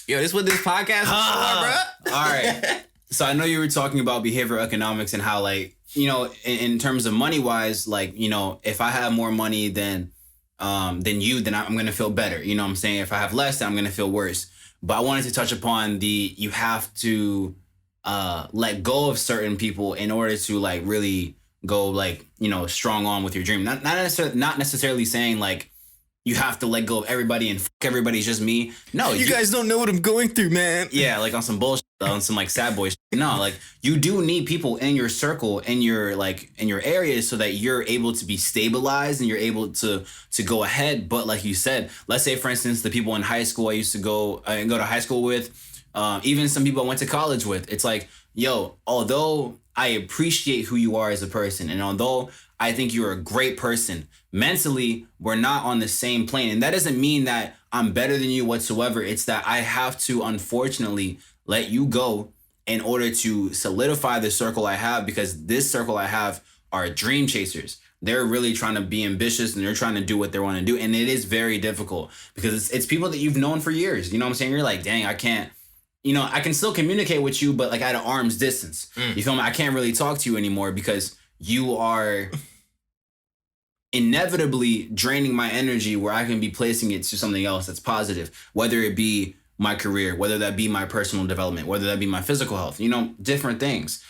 [SPEAKER 2] Yo, this is what this podcast is for, bro.
[SPEAKER 1] All right. So I know you were talking about behavioral economics and how, like, in terms of money wise, like, if I have more money than you, then I'm going to feel better. You know what I'm saying? If I have less, then I'm going to feel worse. But I wanted to touch upon you have to let go of certain people in order to like really go like, strong on with your dream. Not necessarily saying like you have to let go of everybody and everybody's just me. No,
[SPEAKER 2] you guys don't know what I'm going through, man.
[SPEAKER 1] Yeah, like on some bullshit, on some like sad boy shit. No, like you do need people in your circle, in your areas, so that you're able to be stabilized and you're able to go ahead. But like you said, let's say for instance, the people in high school I used to go to high school with, even some people I went to college with, it's like, yo, although I appreciate who you are as a person, and although I think you're a great person, mentally, we're not on the same plane. And that doesn't mean that I'm better than you whatsoever. It's that I have to, unfortunately, let you go in order to solidify the circle I have, because this circle I have are dream chasers. They're really trying to be ambitious and they're trying to do what they want to do. And it is very difficult because it's people that you've known for years. You know what I'm saying? You're like, dang, I can't. I can still communicate with you, but like at an arm's distance. You feel me? I can't really talk to you anymore because you are inevitably draining my energy where I can be placing it to something else that's positive, whether it be my career, whether that be my personal development, whether that be my physical health, different things.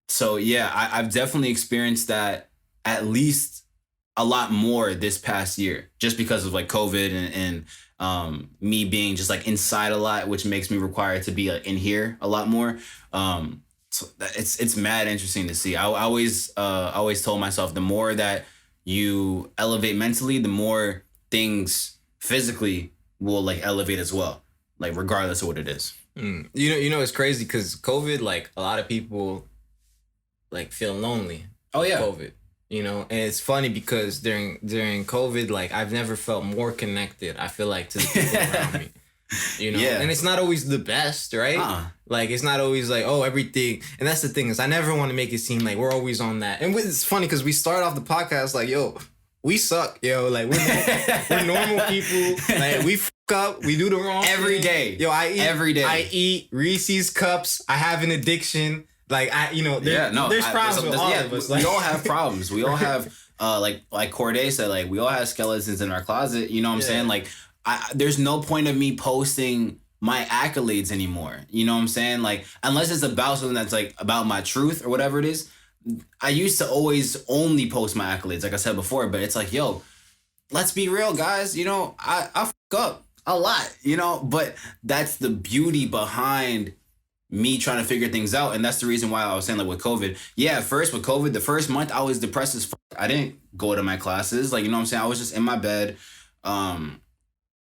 [SPEAKER 1] So yeah, I've definitely experienced that at least a lot more this past year, just because of like COVID and me being just like inside a lot, which makes me required to be in here a lot more. So it's mad interesting to see. I always told myself the more that you elevate mentally, the more things physically will like elevate as well, like regardless of what it is.
[SPEAKER 2] It's crazy because COVID, like a lot of people like feel lonely.
[SPEAKER 1] Oh yeah,
[SPEAKER 2] COVID. And it's funny because during COVID, like I've never felt more connected, I feel like, to the people around me. Yeah. And it's not always the best, right? Like it's not always like, oh, everything. And that's the thing, is I never want to make it seem like we're always on that. And it's funny because we start off the podcast like, yo, we suck, yo. Like we're normal people. Like we fuck up, we do the wrong
[SPEAKER 1] every
[SPEAKER 2] thing.
[SPEAKER 1] day.
[SPEAKER 2] Yo, I eat
[SPEAKER 1] every day.
[SPEAKER 2] I eat Reese's cups. I have an addiction. Like there's problems with all of us.
[SPEAKER 1] We all have problems. We all have like Corday said, like we all have skeletons in our closet. You know what I'm saying? Like there's no point of me posting my accolades anymore. You know what I'm saying? Like unless it's about something that's like about my truth or whatever it is. I used to always only post my accolades, like I said before, but it's like, yo, let's be real, guys. I fuck up a lot, but that's the beauty behind me trying to figure things out. And that's the reason why I was saying, like, with COVID. Yeah, first with COVID, the first month I was depressed as fuck. I didn't go to my classes. Like, you know what I'm saying? I was just in my bed,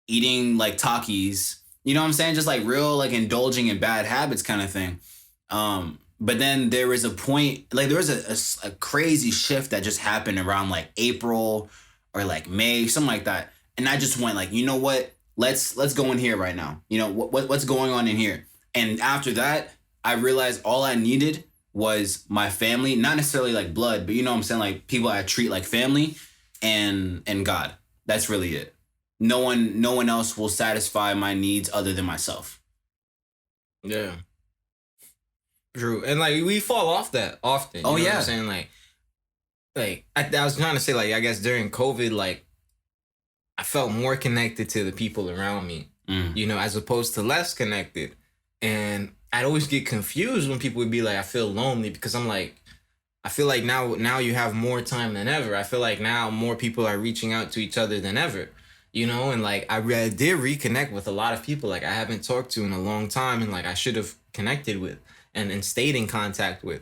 [SPEAKER 1] eating like Takis. You know what I'm saying? Just like real, like indulging in bad habits kind of thing. But then there was a point, like there was a crazy shift that just happened around like April or like May, something like that. And I just went like, you know what? Let's go in here right now. What's going on in here? And after that, I realized all I needed was my family, not necessarily like blood, but you know what I'm saying? Like people I treat like family and God. That's really it. no one else will satisfy my needs other than myself.
[SPEAKER 2] Yeah. True. And like we fall off that often. You
[SPEAKER 1] Oh,
[SPEAKER 2] know
[SPEAKER 1] yeah.
[SPEAKER 2] what I'm saying? Like I was trying to say, like, I guess during COVID, like I felt more connected to the people around me, you know, as opposed to less connected. And I'd always get confused when people would be like, I feel lonely, because I'm like, I feel like now you have more time than ever. I feel like now more people are reaching out to each other than ever, you know? And like, I did reconnect with a lot of people like I haven't talked to in a long time, and like I should have connected with and stayed in contact with.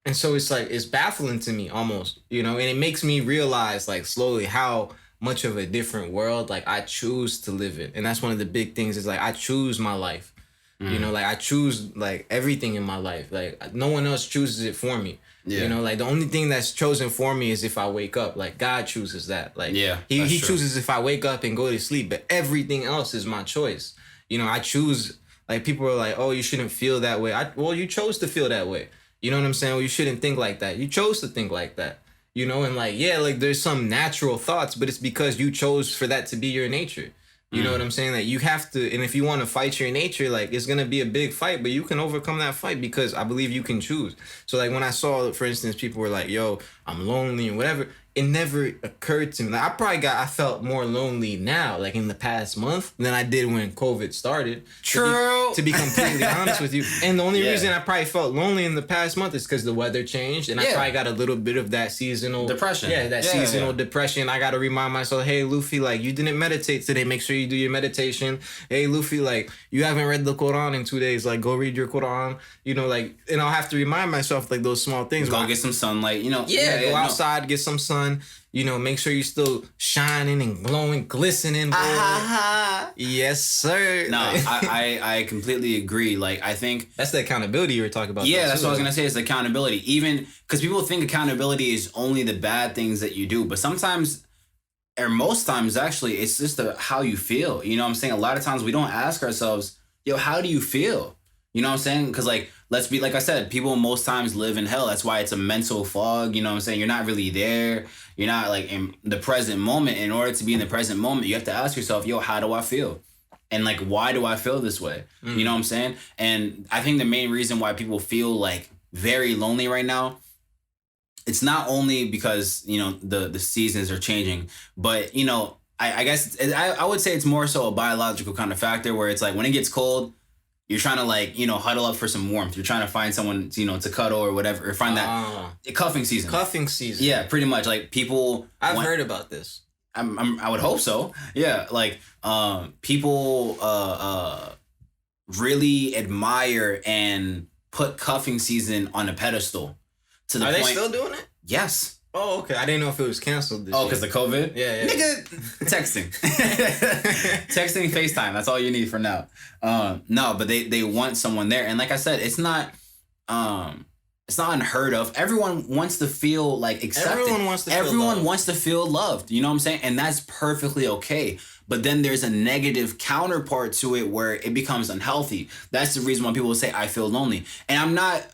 [SPEAKER 2] And so it's like, it's baffling to me almost, you know, and it makes me realize like slowly how much of a different world like I choose to live in. And that's one of the big things, is like I choose my life. You know, like I choose like everything in my life. Like no one else chooses it for me.
[SPEAKER 1] Yeah.
[SPEAKER 2] You know, like the only thing that's chosen for me is if I wake up. Like God chooses that. Like
[SPEAKER 1] Yeah,
[SPEAKER 2] he
[SPEAKER 1] that's true.
[SPEAKER 2] chooses if I wake up and go to sleep. But everything else is my choice. You know, I choose. Like people are like, oh, you shouldn't feel that way. Well, you chose to feel that way. You know what I'm saying? Well, you shouldn't think like that. You chose to think like that. You know, and like, yeah, like there's some natural thoughts, but it's because you chose for that to be your nature. You know what I'm saying? Like you have to, and if you want to fight your nature, like it's gonna be a big fight, but you can overcome that fight because I believe you can choose. So like when I saw, for instance, people were like, yo, I'm lonely and whatever, it never occurred to me. Like I felt more lonely now, like in the past month, than I did when COVID started.
[SPEAKER 1] True.
[SPEAKER 2] To be completely honest with you. And the only
[SPEAKER 1] Yeah.
[SPEAKER 2] reason I probably felt lonely in the past month is because the weather changed, and I
[SPEAKER 1] Yeah.
[SPEAKER 2] probably got a little bit of that seasonal
[SPEAKER 1] Depression.
[SPEAKER 2] Yeah, that
[SPEAKER 1] Yeah,
[SPEAKER 2] seasonal
[SPEAKER 1] yeah.
[SPEAKER 2] depression. I got to remind myself, hey, Luffy, like you didn't meditate today. Make sure you do your meditation. Hey, Luffy, like you haven't read the Quran in 2 days. Like go read your Quran. You know, like, and I'll have to remind myself like those small things.
[SPEAKER 1] Go
[SPEAKER 2] When
[SPEAKER 1] get some sunlight, you know.
[SPEAKER 2] go
[SPEAKER 1] no.
[SPEAKER 2] outside, get some sun. You know, make sure you're still shining and glowing, glistening. Boy. Yes, sir.
[SPEAKER 1] No, I completely agree. Like I think
[SPEAKER 2] That's the accountability you were talking about.
[SPEAKER 1] yeah,
[SPEAKER 2] though,
[SPEAKER 1] that's
[SPEAKER 2] too.
[SPEAKER 1] what I was gonna say. Is accountability. Even because people think accountability is only the bad things that you do, but sometimes, or most times actually, it's just how you feel. You know what I'm saying? A lot of times we don't ask ourselves, yo, how do you feel? You know what I'm saying? Because like, let's be, like I said, people most times live in hell. That's why it's a mental fog. You know what I'm saying? You're not really there. You're not like in the present moment. In order to be in the present moment, you have to ask yourself, yo, how do I feel? And like, why do I feel this way? You know what I'm saying? And I think the main reason why people feel like very lonely right now, it's not only because, you know, the seasons are changing, but, you know, I guess I would say it's more so a biological kind of factor where it's like when it gets cold, you're trying to like, you know, huddle up for some warmth. You're trying to find someone, you know, to cuddle or whatever, or find that cuffing season.
[SPEAKER 2] Cuffing season.
[SPEAKER 1] Yeah, pretty much. Like people.
[SPEAKER 2] I've heard about this.
[SPEAKER 1] I would hope so. Yeah, like people really admire and put cuffing season on a pedestal to the
[SPEAKER 2] Are
[SPEAKER 1] point.
[SPEAKER 2] they still doing it?
[SPEAKER 1] Yes.
[SPEAKER 2] Oh, okay. I didn't know if it was canceled this
[SPEAKER 1] Oh,
[SPEAKER 2] year.
[SPEAKER 1] because the COVID?
[SPEAKER 2] Yeah.
[SPEAKER 1] Nigga, texting. Texting, FaceTime. That's all you need for now. No, but they want someone there. And like I said, it's not unheard of. Everyone wants to feel like accepted.
[SPEAKER 2] Everyone wants to feel
[SPEAKER 1] Everyone
[SPEAKER 2] loved.
[SPEAKER 1] wants to feel loved. You know what I'm saying? And that's perfectly okay. But then there's a negative counterpart to it where it becomes unhealthy. That's the reason why people say I feel lonely. And I'm not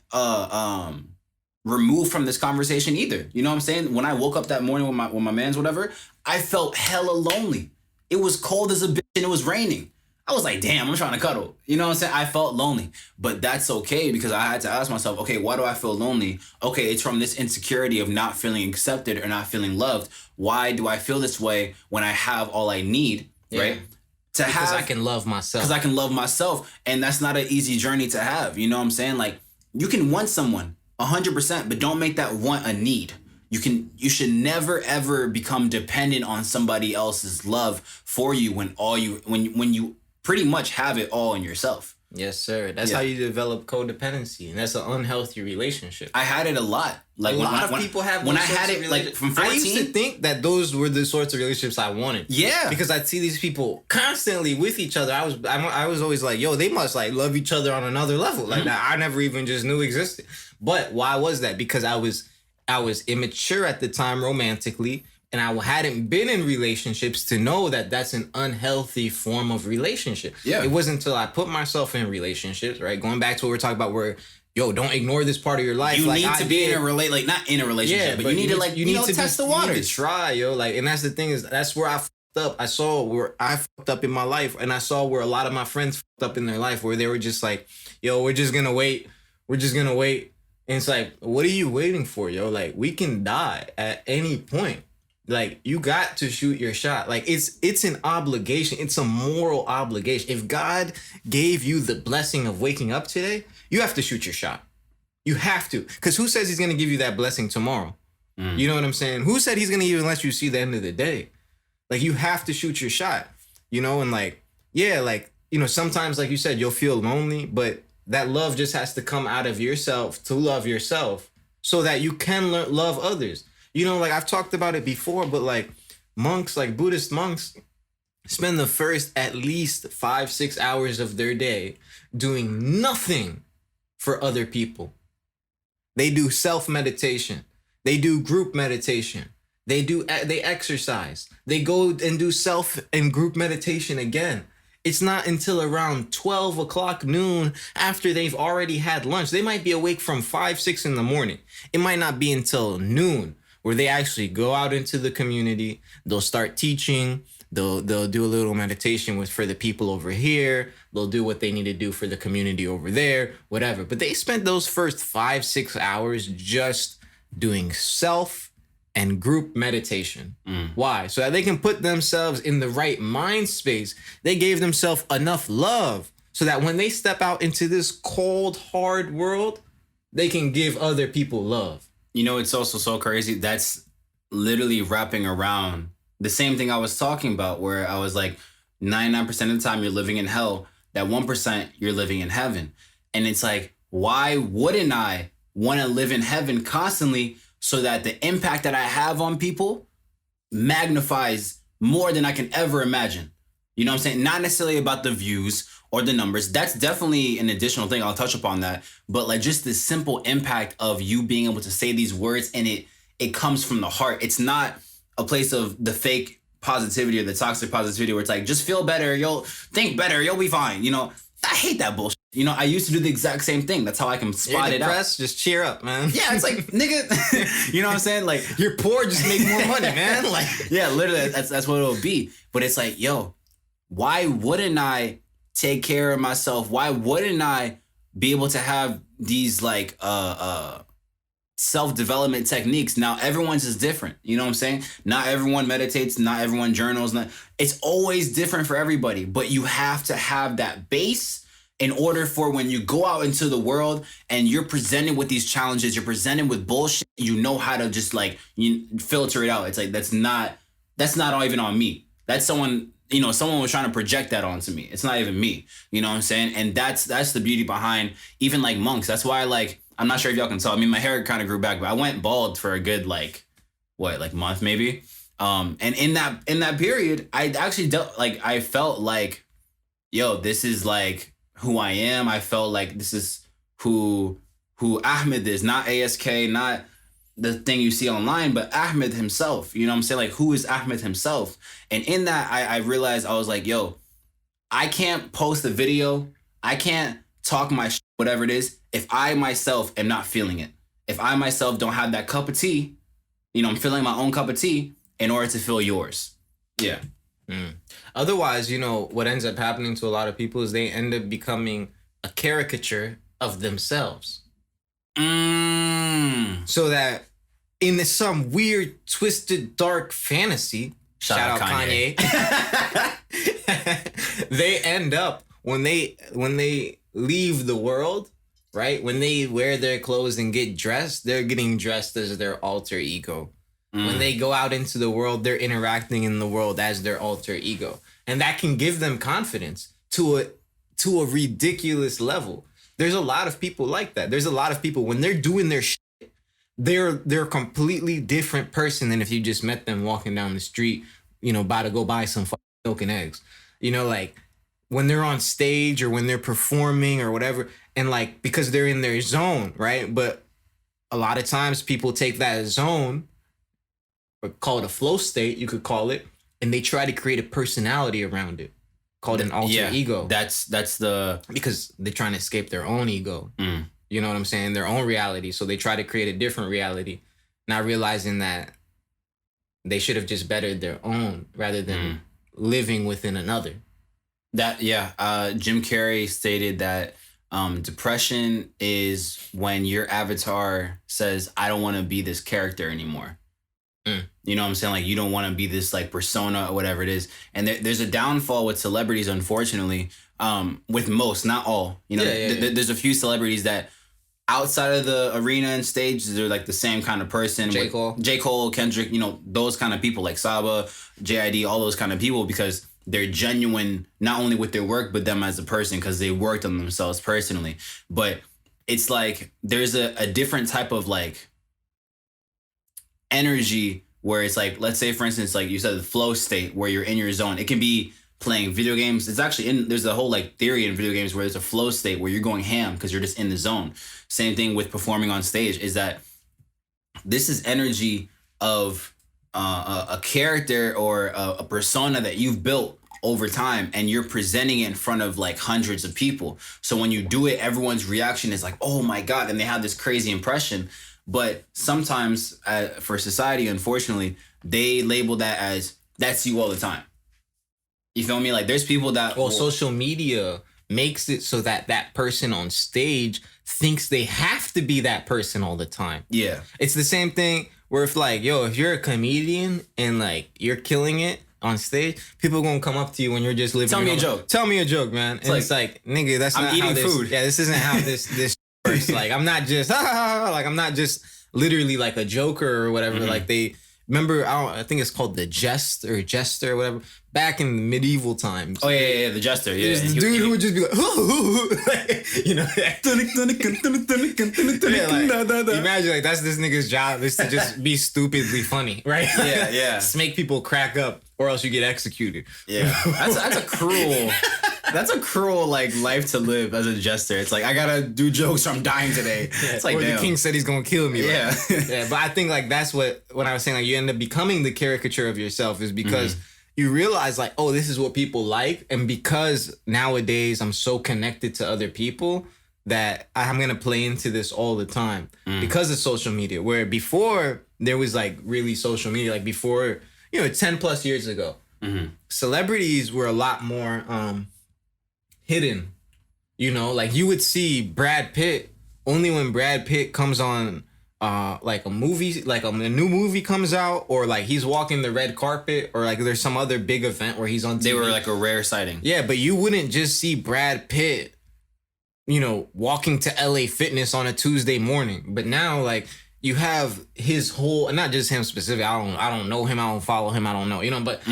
[SPEAKER 1] removed from this conversation either. You know what I'm saying? When I woke up that morning with my mans, whatever, I felt hella lonely. It was cold as a bitch and it was raining. I was like, damn, I'm trying to cuddle. You know what I'm saying? I felt lonely. But that's okay because I had to ask myself, okay, why do I feel lonely? Okay, it's from this insecurity of not feeling accepted or not feeling loved. Why do I feel this way when I have all I need, right?
[SPEAKER 2] Because I can love myself.
[SPEAKER 1] Because I can love myself. And that's not an easy journey to have. You know what I'm saying? Like, you can want someone 100%, but don't make that want a need. You should never ever become dependent on somebody else's love for you when you pretty much have it all in yourself.
[SPEAKER 2] Yes, sir. That's how you develop codependency, and that's an unhealthy relationship.
[SPEAKER 1] I had it a lot. Like
[SPEAKER 2] a lot of people have.
[SPEAKER 1] When I had it, like from 14,
[SPEAKER 2] I used to think that those were the sorts of relationships I wanted.
[SPEAKER 1] Yeah,
[SPEAKER 2] because I'd see these people constantly with each other. I was always like, yo, they must like love each other on another level, like that I never even just knew existed. But why was that? Because I was immature at the time romantically, and I hadn't been in relationships to know that that's an unhealthy form of relationship.
[SPEAKER 1] Yeah.
[SPEAKER 2] It wasn't until I put myself in relationships, right? Going back to what we're talking about, where yo, don't ignore this part of your life.
[SPEAKER 1] You
[SPEAKER 2] like,
[SPEAKER 1] need to be in a like not in a relationship, but you need to like you need to test the waters.
[SPEAKER 2] You need to try, yo. Like, and that's the thing is that's where I fucked up. I saw where I fucked up in my life, and I saw where a lot of my friends fucked up in their life, where they were just like, yo, we're just gonna wait. We're just gonna wait. And it's like, what are you waiting for, yo? Like, we can die at any point. Like, you got to shoot your shot. Like, it's an obligation. It's a moral obligation. If God gave you the blessing of waking up today, you have to shoot your shot. You have to. Because who says he's going to give you that blessing tomorrow? You know what I'm saying? Who said he's going to even let you see the end of the day? Like, you have to shoot your shot, you know? And like, yeah, like, you know, sometimes, like you said, you'll feel lonely, but that love just has to come out of yourself to love yourself so that you can love others. You know, like I've talked about it before, but like monks, like Buddhist monks, spend the first at least 5-6 hours of their day doing nothing for other people. They do self-meditation. They do group meditation. They exercise. They go and do self and group meditation again. It's not until around 12 o'clock noon after they've already had lunch. They might be awake from 5-6 in the morning. It might not be until noon where they actually go out into the community. They'll start teaching. They'll do a little meditation for the people over here. They'll do what they need to do for the community over there, whatever. But they spent those first 5-6 hours just doing self and group meditation. Why? So that they can put themselves in the right mind space. They gave themselves enough love so that when they step out into this cold, hard world, they can give other people love.
[SPEAKER 1] You know, it's also so crazy. That's literally wrapping around the same thing I was talking about, where I was like, 99% of the time you're living in hell. That 1% you're living in heaven. And it's like, why wouldn't I want to live in heaven constantly so that the impact that I have on people magnifies more than I can ever imagine? You know what I'm saying? Not necessarily about the views or the numbers. That's definitely an additional thing. I'll touch upon that. But like just the simple impact of you being able to say these words, and it comes from the heart. It's not a place of the fake positivity or the toxic positivity where it's like, just feel better, you'll think better, you'll be fine. You know, I hate that bullshit. You know, I used to do the exact same thing. That's how I can spot it out.
[SPEAKER 2] Just cheer up, man.
[SPEAKER 1] Yeah, it's like, nigga, you know what I'm saying? Like,
[SPEAKER 2] you're poor, just make more money, man. Like,
[SPEAKER 1] yeah, literally, that's what it'll be. But it's like, yo, why wouldn't I take care of myself? Why wouldn't I be able to have these like self-development techniques? Now everyone's is different. You know what I'm saying? Not everyone meditates, not everyone journals. It's always different for everybody, but you have to have that base in order for when you go out into the world and you're presented with these challenges, you're presented with bullshit, you know how to just like filter it out. It's like, that's not even on me. That's someone, you know, someone was trying to project that onto me. It's not even me. You know what I'm saying? And that's the beauty behind even like monks. That's why like, I'm not sure if y'all can tell. I mean, my hair kind of grew back, but I went bald for a good like month maybe. And in that period, I actually I felt like, yo, this is like who I am. I felt like this is who Ahmed is, not ASK, not the thing you see online, but Ahmed himself. You know what I'm saying? Like, who is Ahmed himself? And in that, I realized I was like, yo, I can't post a video. I can't talk my shit, whatever it is, if I myself am not feeling it. If I myself don't have that cup of tea, you know, I'm filling my own cup of tea in order to fill yours. Yeah.
[SPEAKER 2] Otherwise, you know, what ends up happening to a lot of people is they end up becoming a caricature of themselves. So that in some weird, twisted, dark fantasy, shout out Kanye. They end up when they leave the world, right? When they wear their clothes and get dressed, they're getting dressed as their alter ego. When they go out into the world, they're interacting in the world as their alter ego. And that can give them confidence to a ridiculous level. There's a lot of people like that. There's a lot of people when they're doing their shit, they're a completely different person than if you just met them walking down the street, you know, about to go buy some milk and eggs. You know, like when they're on stage or when they're performing or whatever, and like because they're in their zone, right? But a lot of times people take that zone, or call it a flow state, you could call it, and they try to create a personality around it, called an alter ego.
[SPEAKER 1] That's the
[SPEAKER 2] because they're trying to escape their own ego. You know what I'm saying? Their own reality. So they try to create a different reality, not realizing that they should have just bettered their own rather than living within another.
[SPEAKER 1] Jim Carrey stated that depression is when your avatar says, I don't want to be this character anymore. You know what I'm saying? Like, you don't want to be this like persona or whatever it is. And there's a downfall with celebrities, unfortunately, with most, not all. You know, there's a few celebrities that outside of the arena and stage, they're like the same kind of person.
[SPEAKER 2] J.
[SPEAKER 1] Cole, Kendrick, you know, those kind of people like Saba, JID, all those kind of people, because they're genuine, not only with their work, but them as a person, because they worked on themselves personally. But it's like there's a different type of like energy where it's like, let's say, for instance, like you said, the flow state where you're in your zone. It can be playing video games. It's actually there's a whole like theory in video games where there's a flow state where you're going ham because you're just in the zone. Same thing with performing on stage, is that this is energy of a character or a persona that you've built over time, and you're presenting it in front of like hundreds of people. So when you do it, everyone's reaction is like, oh my God, and they have this crazy impression. But sometimes for society, unfortunately, they label that as that's you all the time. You feel me? Like there's people that...
[SPEAKER 2] Well, social media makes it so that that person on stage thinks they have to be that person all the time.
[SPEAKER 1] Yeah.
[SPEAKER 2] It's the same thing where if like, yo, if you're a comedian and like you're killing it on stage, people are gonna come up to you when you're just living.
[SPEAKER 1] Tell me a joke.
[SPEAKER 2] Tell me a joke, man. And it's like, nigga, that's not how this...
[SPEAKER 1] food.
[SPEAKER 2] Yeah, this isn't how this works. Like, I'm not just... like, I'm not just literally like a joker or whatever. Like they... Remember, I think it's called the Jester or whatever. Back in medieval times.
[SPEAKER 1] Oh yeah, the Jester. Yeah,
[SPEAKER 2] this dude who would just be like, you know, imagine like that's this nigga's job is to just be stupidly funny, right?
[SPEAKER 1] Yeah.
[SPEAKER 2] Just make people crack up, or else you get executed.
[SPEAKER 1] Yeah, that's a cruel. That's a cruel like life to live as a jester. It's like I gotta do jokes or I'm dying today. It's like,
[SPEAKER 2] or
[SPEAKER 1] damn.
[SPEAKER 2] The king said he's gonna kill me.
[SPEAKER 1] Yeah,
[SPEAKER 2] right? Yeah. But I think like that's what when I was saying like you end up becoming the caricature of yourself is because you realize like, oh, this is what people like, and because nowadays I'm so connected to other people that I'm gonna play into this all the time because of social media. Where before there was like really social media, like before 10 plus years ago, celebrities were a lot more hidden. Like you would see Brad Pitt only when Brad Pitt comes on like a movie, like a new movie comes out, or like he's walking the red carpet, or like there's some other big event where he's on TV.
[SPEAKER 1] They were like a rare sighting.
[SPEAKER 2] Yeah, but you wouldn't just see Brad Pitt walking to LA Fitness on a Tuesday morning. But now like you have his whole, not just him specific, I don't know him, I don't follow him, I don't know, but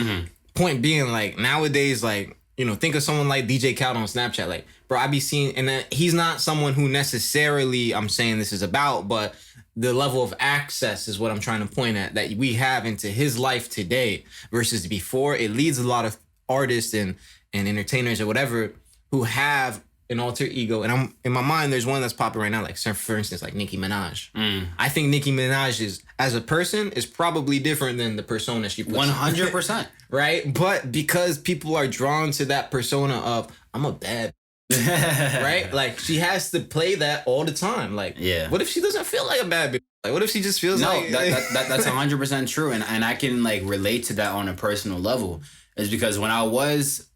[SPEAKER 2] point being like nowadays, like think of someone like DJ Khaled on Snapchat. Like, bro, I be seeing, and then he's not someone who necessarily I'm saying this is about, but the level of access is what I'm trying to point at, that we have into his life today versus before. It leads a lot of artists and entertainers or whatever who have an alter ego. And I'm in my mind, there's one that's popping right now, like for instance, like Nicki Minaj. I think Nicki Minaj is, as a person, is probably different than the persona she puts
[SPEAKER 1] 100%.
[SPEAKER 2] Right? But because people are drawn to that persona of, I'm a bad right? Like she has to play that all the time. Like, what if she doesn't feel like a bad bitch? Like, what if she just feels like...
[SPEAKER 1] No, that's 100% true. And I can like relate to that on a personal level. Is because when I was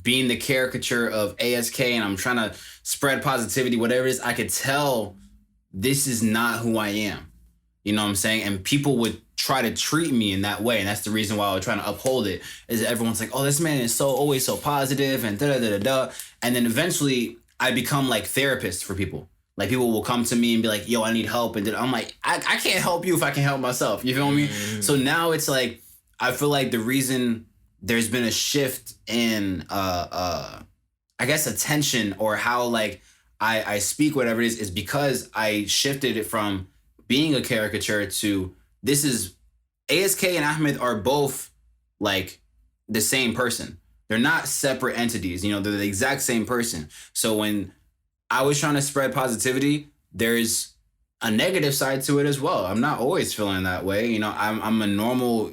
[SPEAKER 1] being the caricature of ASK and I'm trying to spread positivity, whatever it is, I could tell this is not who I am. You know what I'm saying? And people would try to treat me in that way. And that's the reason why I was trying to uphold it, is that everyone's like, oh, this man is always so positive and da-da-da-da-da. And then eventually I become like therapist for people. Like people will come to me and be like, yo, I need help. And then I'm like, I can't help you if I can help myself. You feel me? So now it's like, I feel like the reason there's been a shift in, I guess, attention or how like I speak, whatever it is because I shifted it from being a caricature to this is ASK and Ahmed are both like the same person. They're not separate entities. They're the exact same person. So when I was trying to spread positivity, there's a negative side to it as well. I'm not always feeling that way. I'm a normal,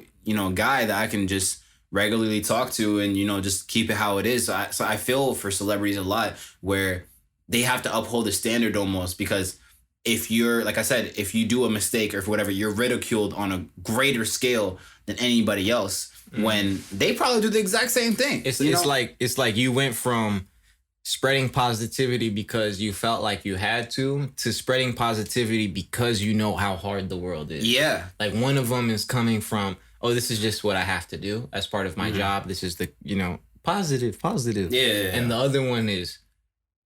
[SPEAKER 1] guy that I can just regularly talk to and, just keep it how it is. So I feel for celebrities a lot where they have to uphold the standard almost, because if you're, like I said, if you do a mistake or whatever, you're ridiculed on a greater scale than anybody else, when they probably do the exact same thing.
[SPEAKER 2] It's like you went from spreading positivity because you felt like you had to spreading positivity because you know how hard the world is.
[SPEAKER 1] Yeah.
[SPEAKER 2] Like one of them is coming from, oh, this is just what I have to do as part of my job. This is the, positive.
[SPEAKER 1] Yeah.
[SPEAKER 2] And the other one is,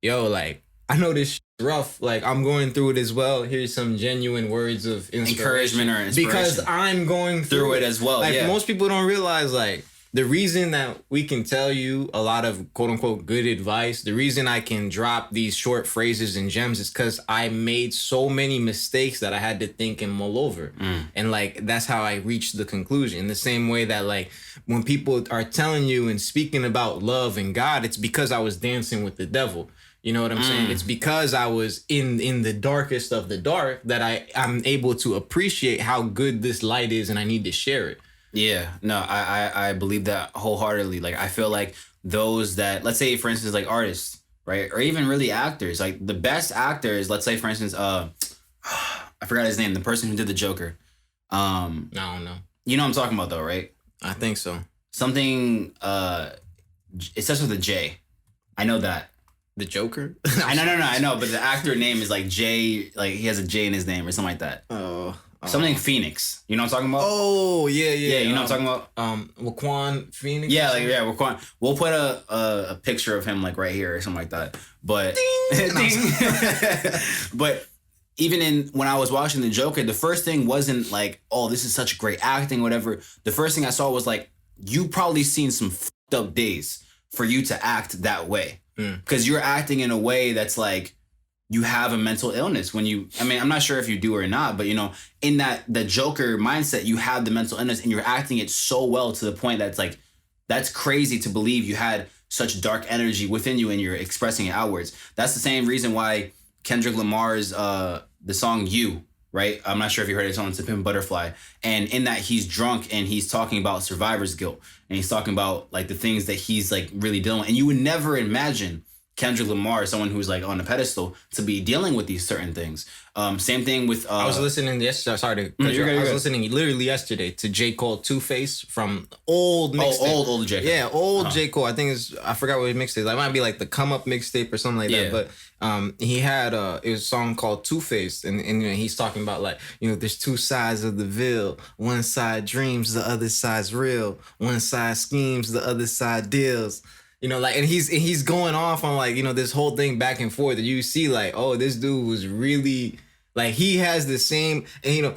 [SPEAKER 2] yo, like, I know this shit's rough. Like, I'm going through it as well. Here's some genuine words of
[SPEAKER 1] encouragement or inspiration.
[SPEAKER 2] Because I'm going through
[SPEAKER 1] it as well.
[SPEAKER 2] Like, most people don't realize, like, the reason that we can tell you a lot of quote unquote good advice, the reason I can drop these short phrases and gems is because I made so many mistakes that I had to think and mull over. And like, that's how I reached the conclusion. In the same way that, like, when people are telling you and speaking about love and God, it's because I was dancing with the devil. You know what I'm saying? It's because I was in the darkest of the dark that I'm able to appreciate how good this light is, and I need to share it.
[SPEAKER 1] Yeah, no, I believe that wholeheartedly. Like, I feel like those that, let's say, for instance, like artists, right? Or even really actors, like the best actors, let's say, for instance, I forgot his name, the person who did the Joker.
[SPEAKER 2] I don't know.
[SPEAKER 1] You know what I'm talking about though, right?
[SPEAKER 2] I think so.
[SPEAKER 1] Something, it starts with a J. I know that.
[SPEAKER 2] The Joker?
[SPEAKER 1] I know, but the actor name is like J, like he has a J in his name or something like that.
[SPEAKER 2] Oh.
[SPEAKER 1] Something Phoenix. You know what I'm talking about?
[SPEAKER 2] Oh, yeah.
[SPEAKER 1] Yeah, you know what I'm talking about?
[SPEAKER 2] Waquan Phoenix?
[SPEAKER 1] Yeah, Waquan. We'll put a picture of him like right here or something like that. But but even when I was watching the Joker, the first thing wasn't like, oh, this is such great acting, whatever. The first thing I saw was like, you probably seen some fucked up days for you to act that way. Because you're acting in a way that's like, you have a mental illness when I'm not sure if you do or not, but in the Joker mindset, you have the mental illness and you're acting it so well to the point that's like, that's crazy to believe you had such dark energy within you and you're expressing it outwards. That's the same reason why Kendrick Lamar's, the song You, right? I'm not sure if you heard it, it's on To Pimp Butterfly. And in that he's drunk and he's talking about survivor's guilt. And he's talking about like the things that he's like really dealing with. And you would never imagine Kendrick Lamar, someone who's like on a pedestal, to be dealing with these certain things. Same thing with. I
[SPEAKER 2] was listening yesterday. Sorry to cut you off. I was listening literally yesterday to J. Cole 2Face from old mixtape.
[SPEAKER 1] Old J. Cole.
[SPEAKER 2] Yeah, old J. Cole. I think I forgot what his mixtape is. It might be like the Come Up mixtape or something like that. But he had it was a song called 2Face, and he's talking about like, there's two sides of the veil. One side dreams, the other side's real. One side schemes, the other side deals. And he's going off on like, this whole thing back and forth, and you see like, oh, this dude was really like, he has the same, and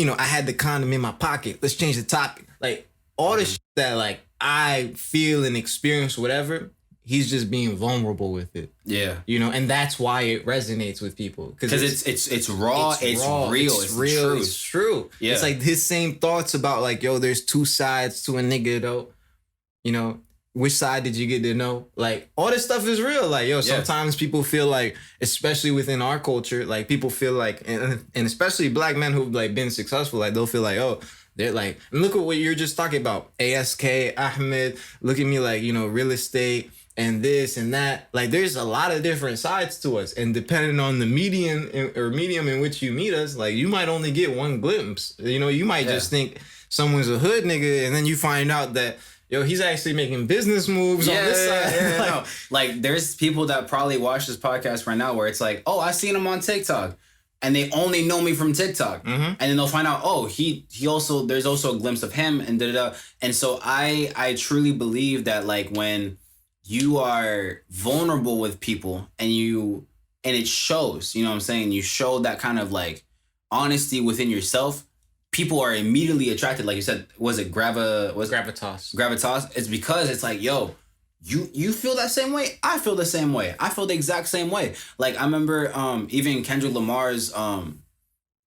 [SPEAKER 2] I had the condom in my pocket. Let's change the topic. Like all the shit that like I feel and experience, whatever, he's just being vulnerable with it. Yeah. And that's why it resonates with people. Because
[SPEAKER 1] it's raw, it's real, it's real,
[SPEAKER 2] it's true. Yeah. It's like his same thoughts about like, yo, there's two sides to a nigga though. Which side did you get to know? Like, all this stuff is real. Like, sometimes people feel like, especially within our culture, like, people feel like, and especially black men who've, like, been successful, like, they'll feel like, oh, they're like, look at what you're just talking about. ASK, Ahmed, look at me like, real estate and this and that. Like, there's a lot of different sides to us. And depending on the medium in which you meet us, like, you might only get one glimpse. You might just think someone's a hood nigga, and then you find out that, yo, he's actually making business moves on this side.
[SPEAKER 1] Yeah, like, there's people that probably watch this podcast right now where it's like, oh, I seen him on TikTok, and they only know me from TikTok. And then they'll find out, oh, he also, there's also a glimpse of him and da-da-da. And so I truly believe that, like, when you are vulnerable with people and it shows, what I'm saying? You show that kind of like honesty within yourself, people are immediately attracted. Like you said, was it
[SPEAKER 2] Gravitas?
[SPEAKER 1] Gravitas. It's because it's like, yo, you feel that same way? I feel the same way. I feel the exact same way. Like, I remember even Kendrick Lamar's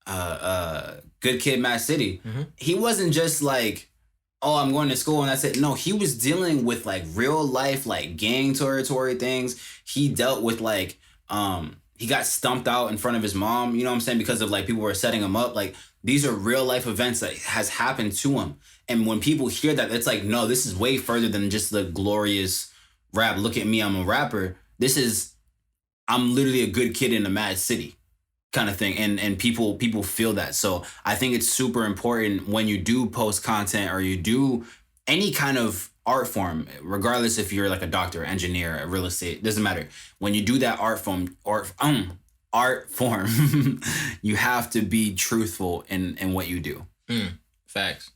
[SPEAKER 1] Good Kid, Mad City. He wasn't just like, oh, I'm going to school and that's it. No, he was dealing with like real life, like gang territory things. He dealt with like, he got stumped out in front of his mom, you know what I'm saying? Because of like people were setting him up. Like, these are real life events that has happened to him. And when people hear that, it's like, no, this is way further than just the glorious rap. Look at me, I'm a rapper. This is I'm literally a good kid in a mad city kind of thing. And people feel that. So I think it's super important when you do post content or you do any kind of art form, regardless if you're like a doctor, engineer, a real estate, doesn't matter. When you do that art form, you have to be truthful in what you do.
[SPEAKER 2] Facts.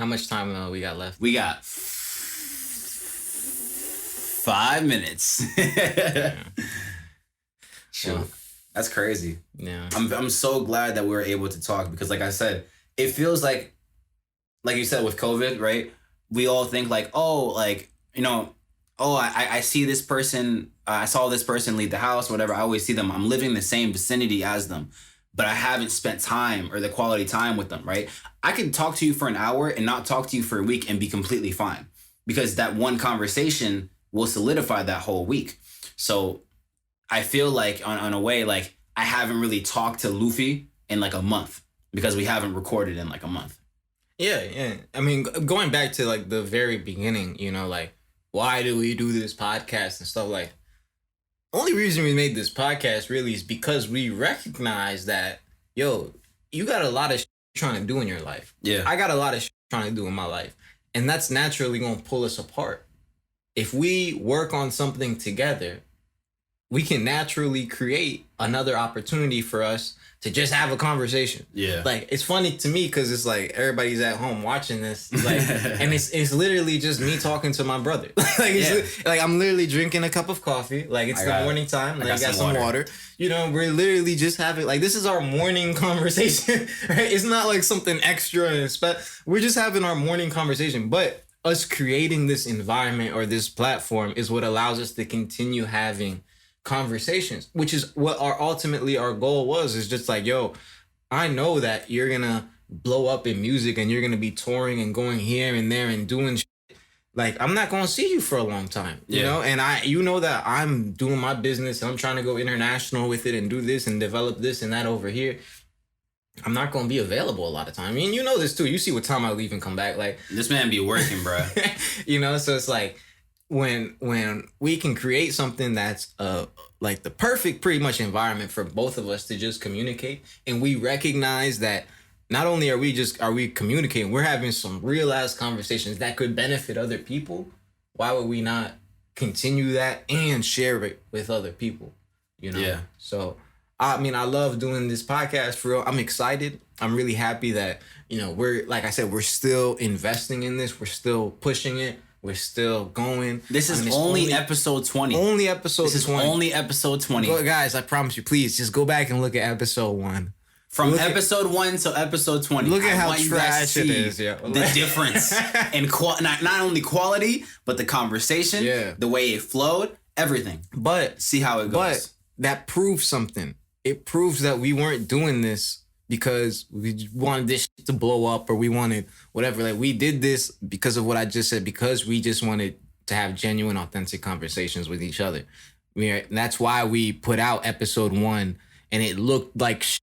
[SPEAKER 2] How much time we got left?
[SPEAKER 1] We got 5 minutes. Shoot. Well, that's crazy.
[SPEAKER 2] Yeah.
[SPEAKER 1] I'm so glad that we were able to talk because like I said, it feels like you said with COVID, right? We all think like, oh, like, you know, oh, I see this person, I saw this person leave the house, whatever. I always see them. I'm living in the same vicinity as them, but I haven't spent time or the quality time with them, right? I can talk to you for an hour and not talk to you for a week and be completely fine because that one conversation will solidify that whole week. So I feel like on a way, like I haven't really talked to Luffy in like a month because we haven't recorded in like a month.
[SPEAKER 2] Yeah. I mean, going back to like the very beginning, you know, like why do we do this podcast and stuff like only reason we made this podcast really is because we recognize that, yo, you got a lot of trying to do in your life.
[SPEAKER 1] Yeah.
[SPEAKER 2] I got a lot of trying to do in my life. And that's naturally going to pull us apart. If we work on something together, we can naturally create another opportunity for us to just have a conversation.
[SPEAKER 1] Yeah.
[SPEAKER 2] Like, it's funny to me because it's like everybody's at home watching this. Like, and it's literally just me talking to my brother. Like I'm literally drinking a cup of coffee. Like, it's the morning time. Like, I got some water. You know, we're literally just having, like, this is our morning conversation, right? It's not like something extra and special. We're just having our morning conversation. But us creating this environment or this platform is what allows us to continue having conversations, which is what ultimately our goal was. Is just like, yo, I know that you're gonna blow up in music and you're gonna be touring and going here and there and doing shit. Like, I'm not gonna see you for a long time, you know? And you know that I'm doing my business and I'm trying to go international with it and do this and develop this and that over here. I'm not gonna be available a lot of time. I mean, you know this too. You see what time I leave and come back. Like,
[SPEAKER 1] this man be working, bro.
[SPEAKER 2] You know, so it's like when we can create something that's like the perfect pretty much environment for both of us to just communicate, and we recognize that not only are we communicating, we're having some real ass conversations that could benefit other people. Why would we not continue that and share it with other people? You know?
[SPEAKER 1] Yeah.
[SPEAKER 2] So I mean, I love doing this podcast for real. I'm excited. I'm really happy that, you know, we're, like I said, we're still investing in this. We're still pushing it. We're still going.
[SPEAKER 1] This is only episode 20.
[SPEAKER 2] Only episode 20. This is
[SPEAKER 1] only episode 20.
[SPEAKER 2] Guys, I promise you, please just go back and look at episode 1.
[SPEAKER 1] From episode 1 to episode 20.
[SPEAKER 2] Look at how trash it is. Yeah.
[SPEAKER 1] The difference in not only quality, but the conversation, the way it flowed, everything.
[SPEAKER 2] But
[SPEAKER 1] see how it goes.
[SPEAKER 2] But that proves something. It proves that we weren't doing this because we wanted this to blow up or we wanted whatever. Like, we did this because of what I just said, because we just wanted to have genuine, authentic conversations with each other. That's why we put out episode 1 and it looked like shit.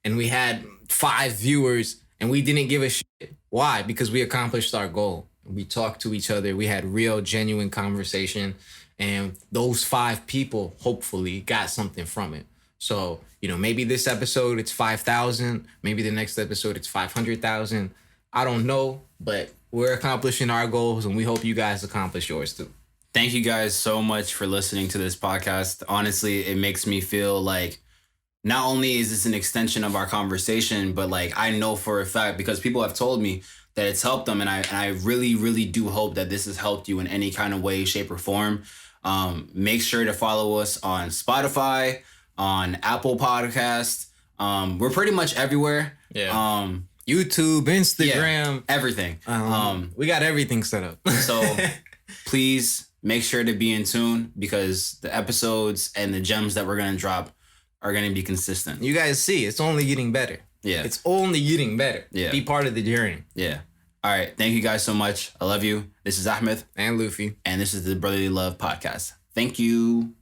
[SPEAKER 2] And we had 5 viewers and we didn't give a shit. Why? Because we accomplished our goal. We talked to each other. We had real, genuine conversation. And those 5 people, hopefully, got something from it. So, you know, maybe this episode it's 5,000. Maybe the next episode it's 500,000. I don't know, but we're accomplishing our goals and we hope you guys accomplish yours too.
[SPEAKER 1] Thank you guys so much for listening to this podcast. Honestly, it makes me feel like not only is this an extension of our conversation, but like I know for a fact because people have told me that it's helped them. And I really, really do hope that this has helped you in any kind of way, shape, or form. Make sure to follow us on Spotify, on Apple Podcasts. We're pretty much everywhere.
[SPEAKER 2] Yeah. YouTube, Instagram,
[SPEAKER 1] everything.
[SPEAKER 2] We got everything set up.
[SPEAKER 1] So please make sure to be in tune because the episodes and the gems that we're going to drop are going to be consistent.
[SPEAKER 2] You guys see, it's only getting better.
[SPEAKER 1] Yeah.
[SPEAKER 2] It's only getting better.
[SPEAKER 1] Yeah.
[SPEAKER 2] Be part of the journey.
[SPEAKER 1] Yeah. All right. Thank you guys so much. I love you. This is Ahmed.
[SPEAKER 2] And Luffy.
[SPEAKER 1] And this is the Brotherly Love Podcast. Thank you.